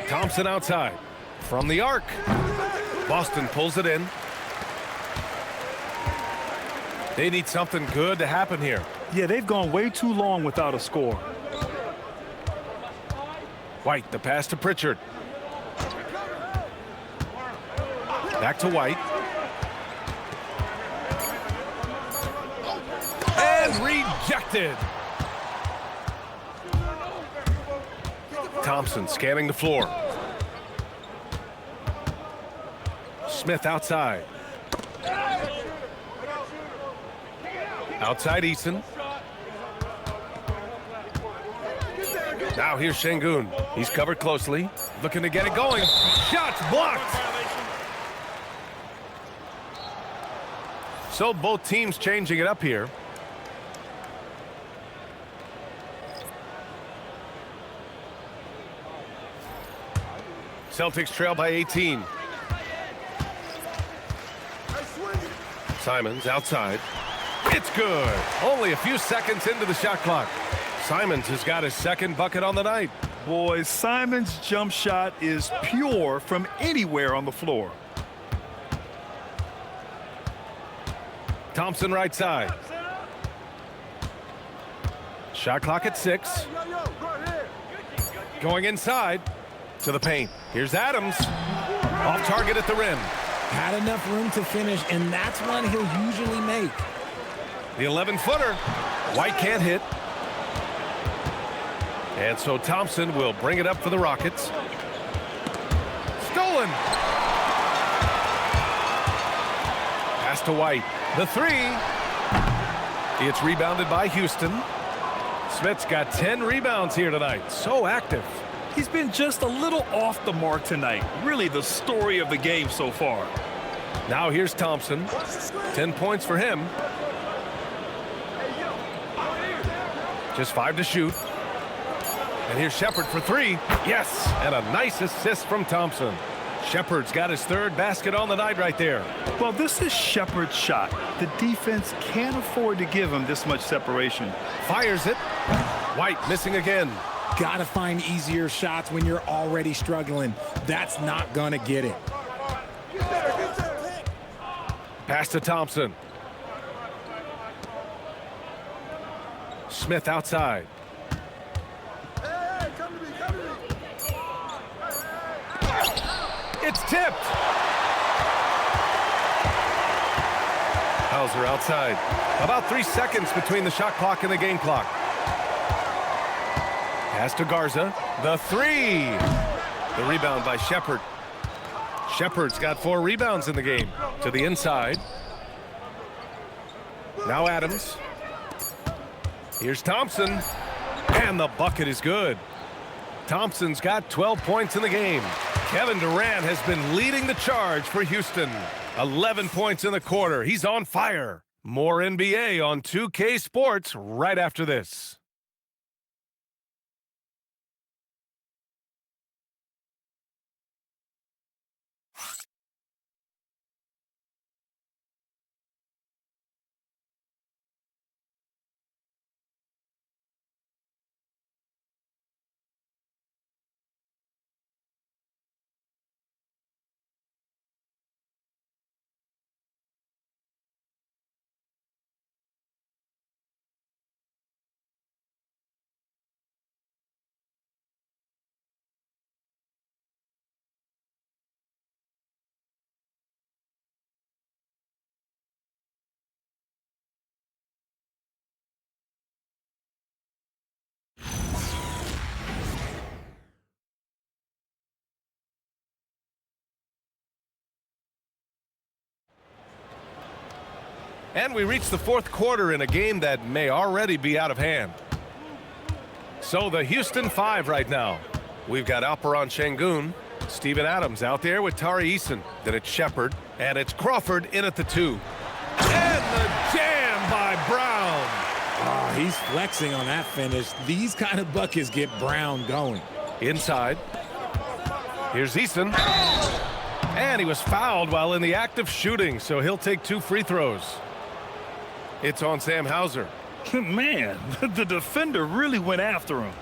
Thompson outside. From the arc. Boston pulls it in. They need something good to happen here. Yeah, they've gone way too long without a score. White, the pass to Pritchard. Back to White. And rejected. Thompson scanning the floor. Smith outside. Outside Eason. Now here's Şengün. He's covered closely. Looking to get it going. Shots blocked. So both teams changing it up here. Celtics trail by 18. Simons outside. It's good. Only a few seconds into the shot clock. Simons has got his second bucket on the night. Boy, Simon's jump shot is pure from anywhere on the floor. Thompson right side. Shot clock at 6. Going inside to the paint. Here's Adams. Off target at the rim. Had enough room to finish, and that's one he'll usually make. The 11-footer. White can't hit. And so Thompson will bring it up for the Rockets. Stolen. Pass to White. The 3. It's rebounded by Houston. Smith's got 10 rebounds here tonight. So active. He's been just a little off the mark tonight. Really the story of the game so far. Now here's Thompson. 10 points for him. Just 5 to shoot. And here's Shepard for 3. Yes, and a nice assist from Thompson. Shepard's got his 3rd basket on the night right there. Well, this is Shepard's shot. The defense can't afford to give him this much separation. Fires it. White missing again. Gotta find easier shots when you're already struggling. That's not gonna get it. Pass to Thompson. Smith outside. It's tipped. Hauser outside. About 3 seconds between the shot clock and the game clock. Pass to Garza. The 3. The rebound by Shepard. Shepard's got 4 rebounds in the game. To the inside. Now Adams. Here's Thompson. And the bucket is good. Thompson's got 12 points in the game. Kevin Durant has been leading the charge for Houston. 11 points in the quarter. He's on fire. More NBA on 2K Sports right after this. And we reach the 4th quarter in a game that may already be out of hand. So the Houston 5 right now. We've got Alperon Şengün, Steven Adams out there with Tari Eason. Then it's Shepard, and it's Crawford in at the 2. And the jam by Brown. Oh, he's flexing on that finish. These kind of buckets get Brown going. Inside. Here's Eason. And he was fouled while in the act of shooting, so he'll take 2 free throws. It's on Sam Hauser. Man, the defender really went after him.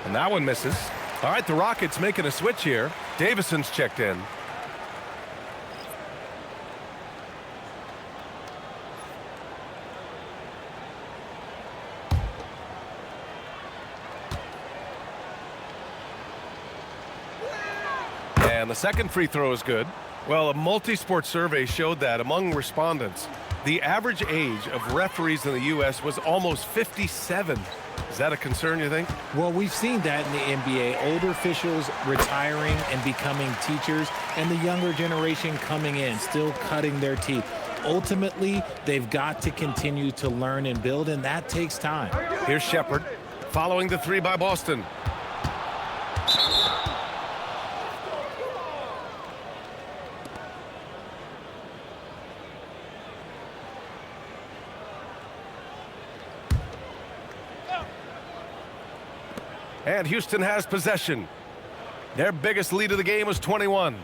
And that one misses. All right, the Rockets making a switch here. Davison's checked in. And the second free throw is good. Well, a multi-sport survey showed that among respondents, the average age of referees in the U.S. was almost 57. Is that a concern, you think? Well, we've seen that in the NBA. Older officials retiring and becoming teachers, and the younger generation coming in, still cutting their teeth. Ultimately, they've got to continue to learn and build, and that takes time. Here's Shepard, following the 3 by Boston. And Houston has possession. Their biggest lead of the game was 21.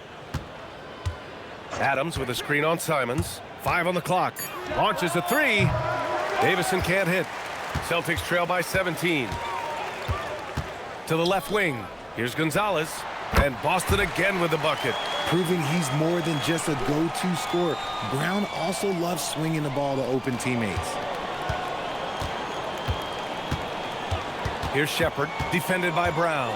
Adams with a screen on Simons. 5 on the clock. Launches a 3. Davison can't hit. Celtics trail by 17. To the left wing. Here's Gonzalez. And Boston again with the bucket. Proving he's more than just a go-to scorer. Brown also loves swinging the ball to open teammates. Here's Shepard, defended by Brown.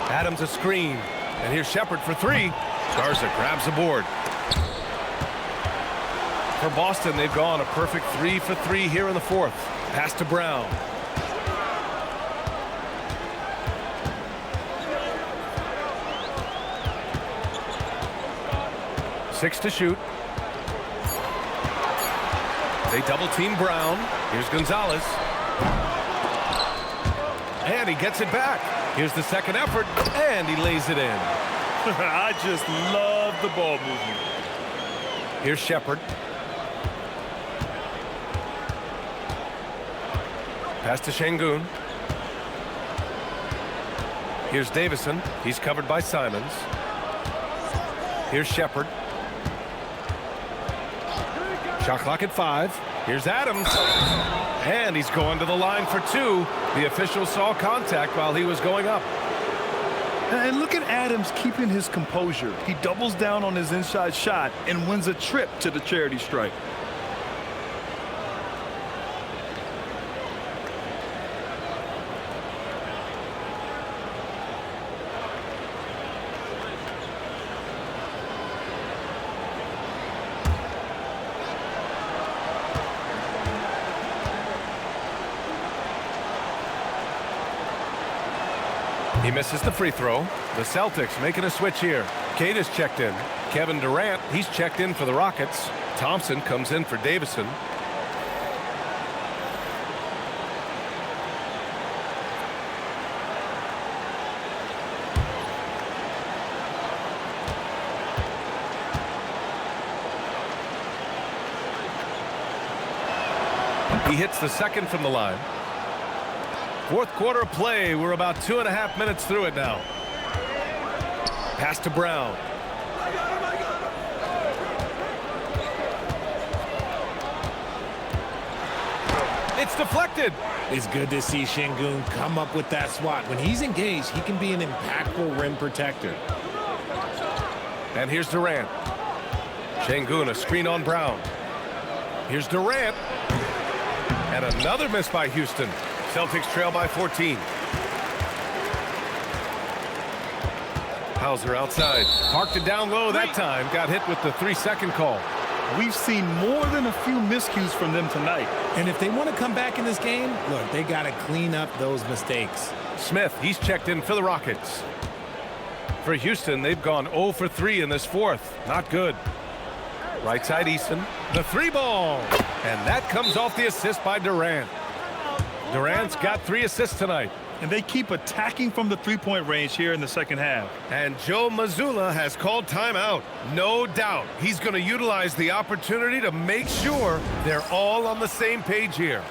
Adams a screen. And here's Shepard for 3. Garza grabs the board. For Boston, they've gone a perfect 3 for 3 here in the fourth. Pass to Brown. Six to shoot. They double team Brown. Here's Gonzalez. And he gets it back. Here's the second effort, and he lays it in. I just love the ball movement. Here's Shepard. Pass to Şengün. Here's Davison. He's covered by Simons. Here's Shepard. Shot clock at 5. Here's Adams. And he's going to the line for 2. The official saw contact while he was going up. And look at Adams keeping his composure. He doubles down on his inside shot and wins a trip to the charity stripe. He misses the free throw. The Celtics making a switch here. Cade is checked in. Kevin Durant, he's checked in for the Rockets. Thompson comes in for Davison. He hits the second from the line. Fourth quarter of play. We're about 2.5 minutes through it now. Pass to Brown. It's deflected. It's good to see Şengün come up with that swat. When he's engaged, he can be an impactful rim protector. And here's Durant. Şengün, a screen on Brown. Here's Durant. And another miss by Houston. Celtics trail by 14. Hauser outside. Parked it down low that time. Got hit with the 3-second call. We've seen more than a few miscues from them tonight. And if they want to come back in this game, look, they got to clean up those mistakes. Smith, he's checked in for the Rockets. For Houston, they've gone 0 for 3 in this fourth. Not good. Right side Easton. The 3-ball. And that comes off the assist by Durant. Durant's got 3 assists tonight. And they keep attacking from the three-point range here in the second half. And Joe Mazzulla has called timeout. No doubt he's going to utilize the opportunity to make sure they're all on the same page here.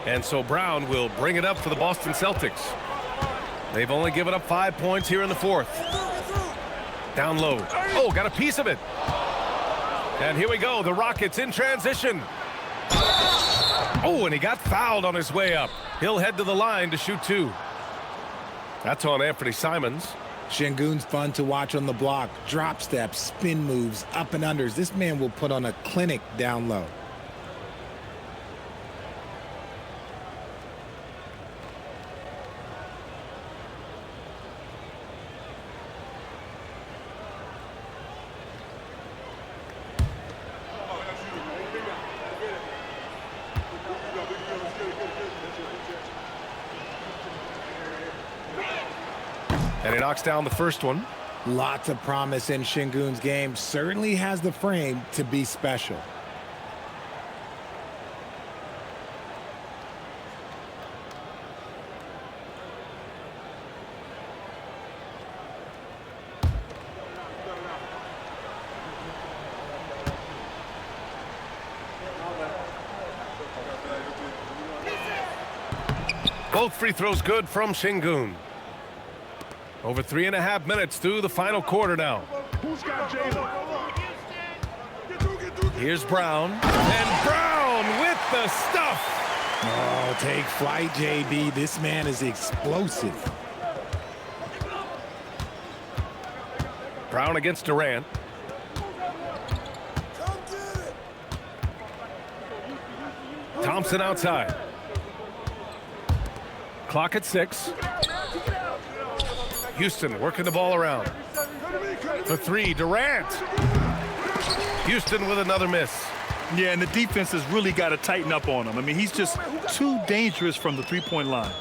And so Brown will bring it up for the Boston Celtics. They've only given up 5 points here in the fourth. Down low. Oh, got a piece of it. And here we go. The Rockets in transition. Oh, and he got fouled on his way up. He'll head to the line to shoot 2. That's on Anthony Simons. Şengün's fun to watch on the block. Drop steps, spin moves, up and unders. This man will put on a clinic down low. And he knocks down the first one. Lots of promise in Şengün's game. Certainly has the frame to be special. Both free throws good from Şengün. Over 3.5 minutes through the final quarter now. Here's Brown. And Brown with the stuff. Oh, take flight, JB. This man is explosive. Brown against Durant. Thompson outside. Clock at 6. Houston working the ball around. For 3, Durant. Houston with another miss. Yeah, and the defense has really got to tighten up on him. I mean, he's just too dangerous from the three-point line.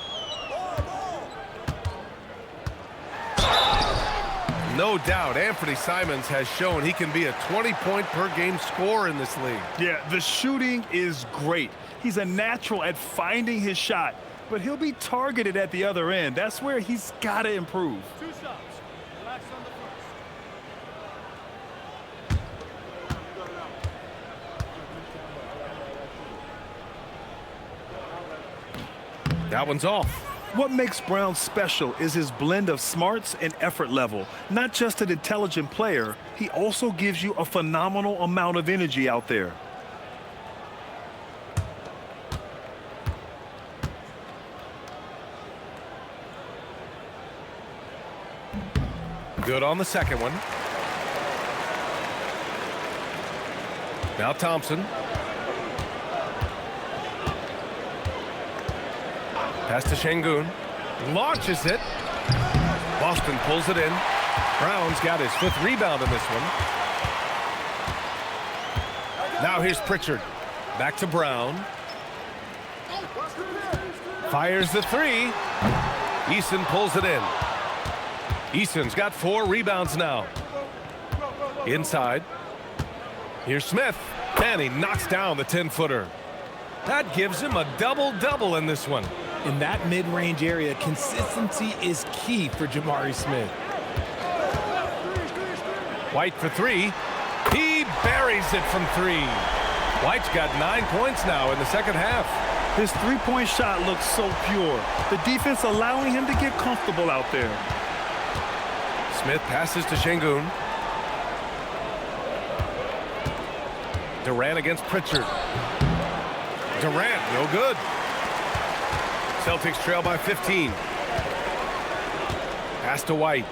No doubt, Anthony Simons has shown he can be a 20-point-per-game scorer in this league. Yeah, the shooting is great. He's a natural at finding his shot, but he'll be targeted at the other end. That's where he's got to improve. 2 shots. Relax on the first. That one's off. What makes Brown special is his blend of smarts and effort level. Not just an intelligent player, he also gives you a phenomenal amount of energy out there. Good on the second one. Now Thompson. Pass to Şengün. Launches it. Boston pulls it in. Brown's got his 5th rebound in this one. Now here's Pritchard. Back to Brown. Fires the 3. Eason pulls it in. Eason's got 4 rebounds now. Inside. Here's Smith. And he knocks down the 10-footer. That gives him a double-double in this one. In that mid-range area, consistency is key for Jabari Smith. White for 3. He buries it from 3. White's got 9 points now in the second half. His three-point shot looks so pure. The defense allowing him to get comfortable out there. Smith passes to Şengün. Durant against Pritchard. Durant, no good. Celtics trail by 15. Pass to White.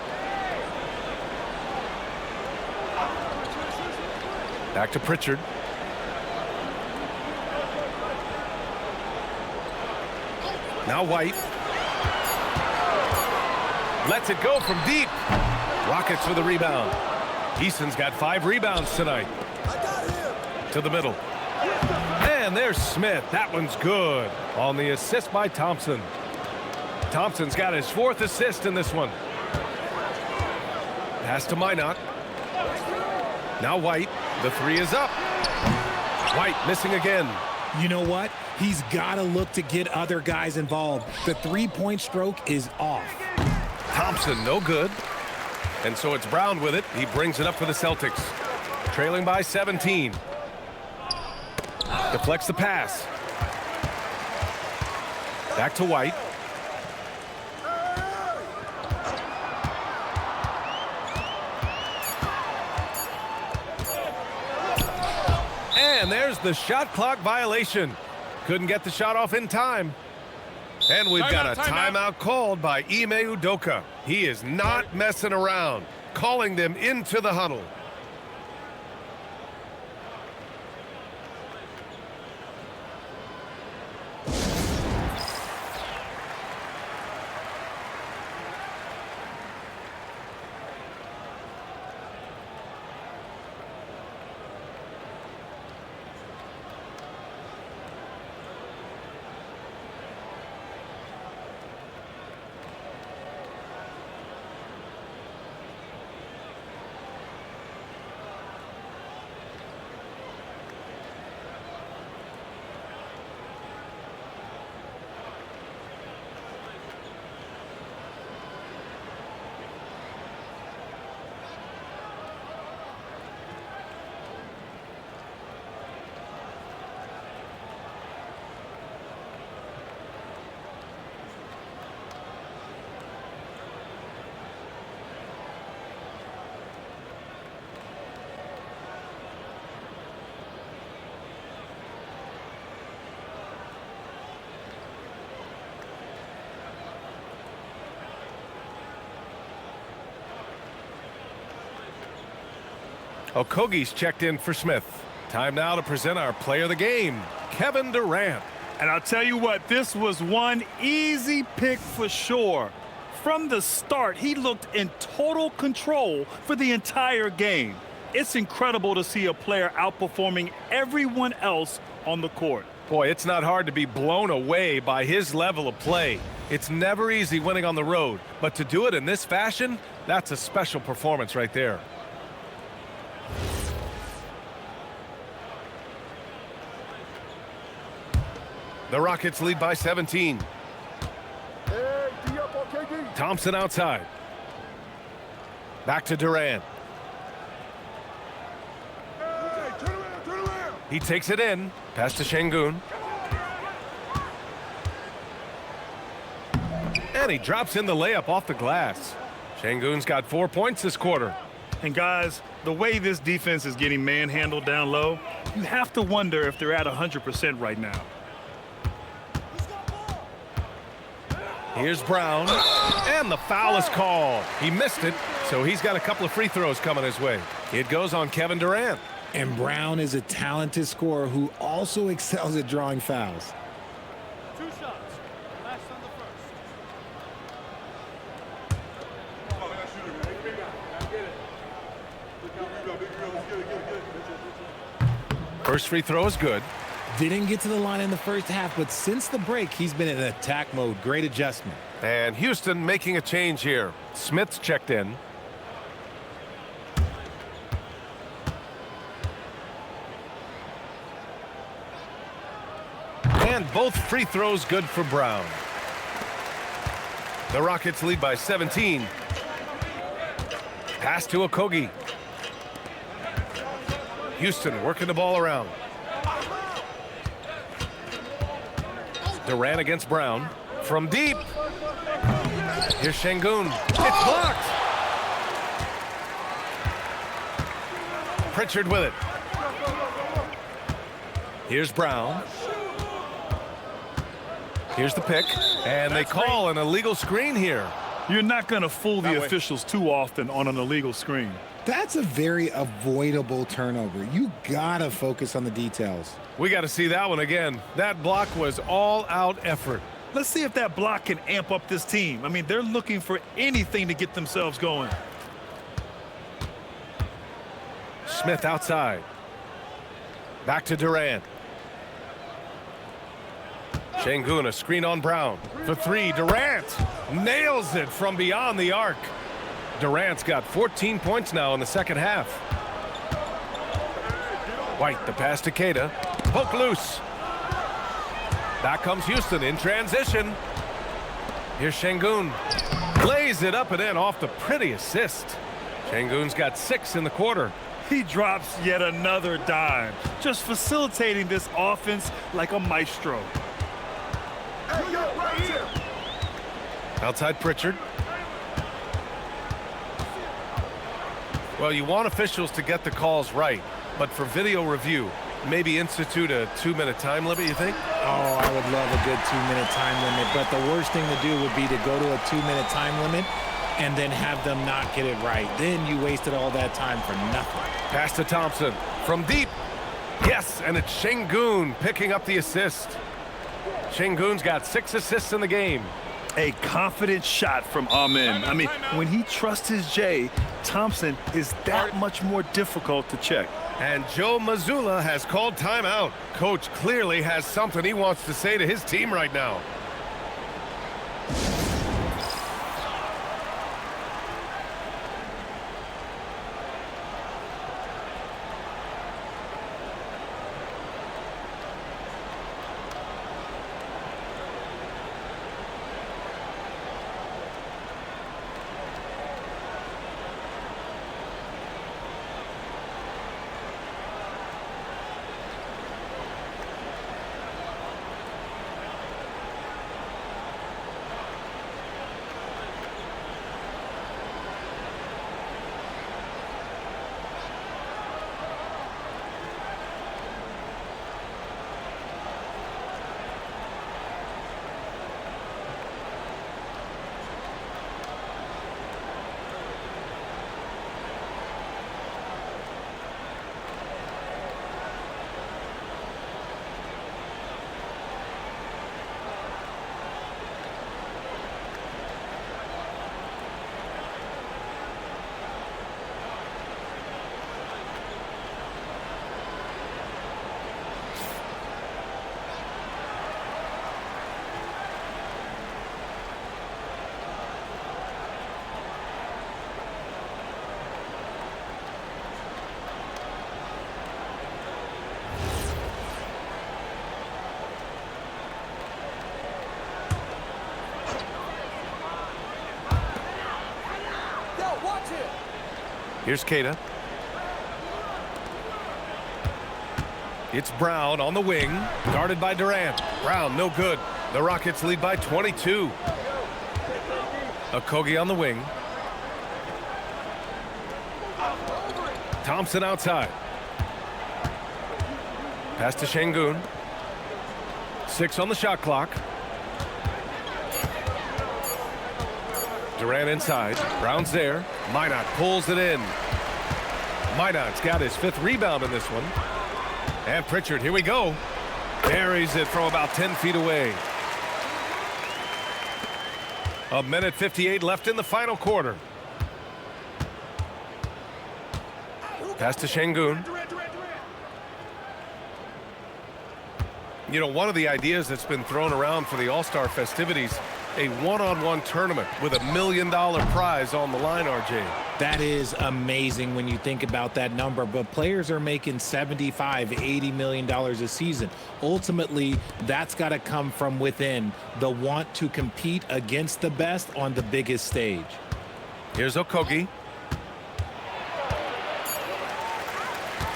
Back to Pritchard. Now White. Lets it go from deep. Rockets for the rebound. Eason's got 5 rebounds tonight. To the middle. And there's Smith. That one's good. On the assist by Thompson. Thompson's got his 4th assist in this one. Pass to Minot. Now White. The 3 is up. White missing again. You know what? He's got to look to get other guys involved. The 3-point stroke is off. Thompson, no good. And so it's Brown with it. He brings it up for the Celtics. Trailing by 17. Deflects the pass. Back to White. And there's the shot clock violation. Couldn't get the shot off in time. And we've got a timeout called by Ime Udoka. He is not messing around, calling them into the huddle. Okogie's checked in for Smith. Time now to present our player of the game, Kevin Durant. And I'll tell you what, this was one easy pick for sure. From the start, he looked in total control for the entire game. It's incredible to see a player outperforming everyone else on the court. Boy, it's not hard to be blown away by his level of play. It's never easy winning on the road, but to do it in this fashion, that's a special performance right there. The Rockets lead by 17. Thompson outside. Back to Durant. He takes it in. Pass to Şengün. And he drops in the layup off the glass. Şengün's got 4 points this quarter. And guys, the way this defense is getting manhandled down low, you have to wonder if they're at 100% right now. Here's Brown, and the foul is called. He missed it, so he's got a couple of free throws coming his way. It goes on Kevin Durant. And Brown is a talented scorer who also excels at drawing fouls. 2 shots. Last on the first. First free throw is good. Didn't get to the line in the first half, but since the break, he's been in attack mode. Great adjustment. And Houston making a change here. Smith's checked in. And both free throws good for Brown. The Rockets lead by 17. Pass to Okogie. Houston working the ball around. Durant against Brown. From deep. Here's Şengün. It's blocked. Pritchard with it. Here's Brown. Here's the pick. And they call an illegal screen here. You're not going to fool the officials too often on an illegal screen. That's a very avoidable turnover. You gotta focus on the details. We got to see that one again. That block was all-out effort. Let's see if that block can amp up this team. I mean, they're looking for anything to get themselves going. Smith outside. Back to Durant. Şengün, a screen on Brown. For 3, Durant nails it from beyond the arc. Durant's got 14 points now in the second half. White, the pass to Queta. Poke loose. Back comes Houston in transition. Here's Şengün. Lays it up and in off the pretty assist. Şengün's got 6 in the quarter. He drops yet another dime, just facilitating this offense like a maestro. Outside Pritchard. Well, you want officials to get the calls right, but for video review, maybe institute a 2-minute time limit, you think? Oh, I would love a good 2-minute time limit, but the worst thing to do would be to go to a 2-minute time limit and then have them not get it right. Then you wasted all that time for nothing. Pass to Thompson from deep. Yes, and it's Şengün picking up the assist. Şengün's got 6 assists in the game. A confident shot from Amen. I mean, when he trusts his J, Thompson is that much more difficult to check. And Joe Mazzulla has called timeout. Coach clearly has something he wants to say to his team right now. Here's Queta. It's Brown on the wing, guarded by Durant. Brown, no good. The Rockets lead by 22. Okogie on the wing. Thompson outside. Pass to Şengün. 6 on the shot clock. Durant inside. Brown's there. Minot pulls it in. Minot's got his 5th rebound in this one. And Pritchard, here we go. Buries it from about 10 feet away. 1:58 left in the final quarter. Pass to Şengün. You know, one of the ideas that's been thrown around for the All-Star festivities, a one-on-one tournament with $1 million prize on the line, RJ. That is amazing when you think about that number, but players are making $75, $80 million a season. Ultimately, that's got to come from within, the want to compete against the best on the biggest stage. Here's Okogie.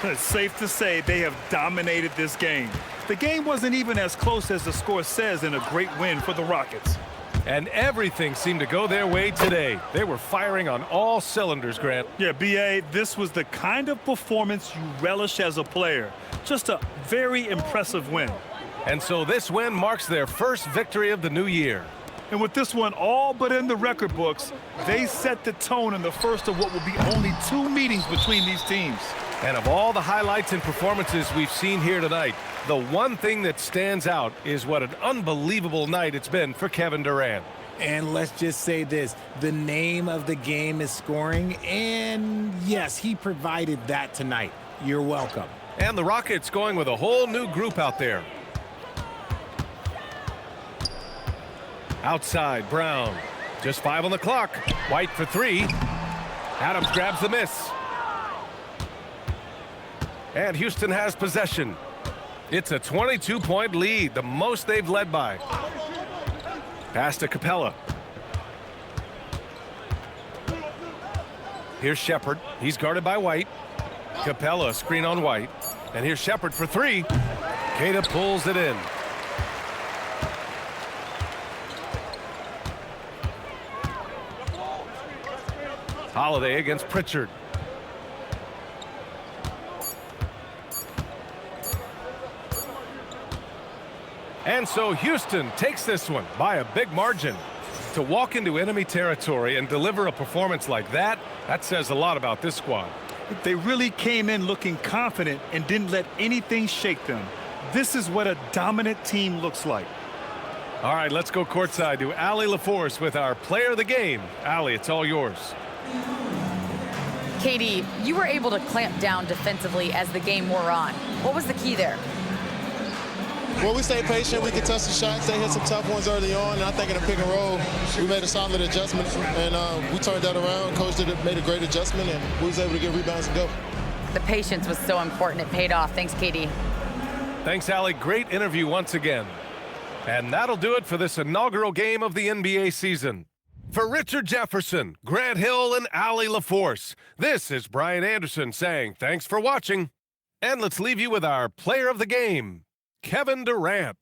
It's safe to say they have dominated this game. The game wasn't even as close as the score says in a great win for the Rockets. And everything seemed to go their way today. They were firing on all cylinders, Grant. Yeah, B.A., this was the kind of performance you relish as a player. Just a very impressive win. And so this win marks their first victory of the new year. And with this one all but in the record books, they set the tone in the first of what will be only 2 meetings between these teams. And of all the highlights and performances we've seen here tonight, the one thing that stands out is what an unbelievable night it's been for Kevin Durant. And let's just say this, the name of the game is scoring, and yes, he provided that tonight. You're welcome. And the Rockets going with a whole new group out there. Outside, Brown. Just 5 on the clock. White for 3. Adams grabs the miss. And Houston has possession. It's a 22-point lead, the most they've led by. Pass to Capella. Here's Shepherd. He's guarded by White. Capella, screen on White. And here's Shepherd for 3. Queta pulls it in. Holiday against Pritchard. And so Houston takes this one by a big margin. To walk into enemy territory and deliver a performance like that, that says a lot about this squad. They really came in looking confident and didn't let anything shake them. This is what a dominant team looks like. All right, let's go courtside to Allie LaForce with our player of the game. Allie, it's all yours. Katie, you were able to clamp down defensively as the game wore on. What was the key there? Well, we stayed patient. We contested shots. They hit some tough ones early on. And I think in the pick and roll, we made a solid adjustment. And we turned that around. Coach made a great adjustment, and we was able to get rebounds and go. The patience was so important. It paid off. Thanks, Katie. Thanks, Allie. Great interview once again. And that'll do it for this inaugural game of the NBA season. For Richard Jefferson, Grant Hill, and Allie LaForce, this is Brian Anderson saying thanks for watching. And let's leave you with our player of the game, Kevin Durant.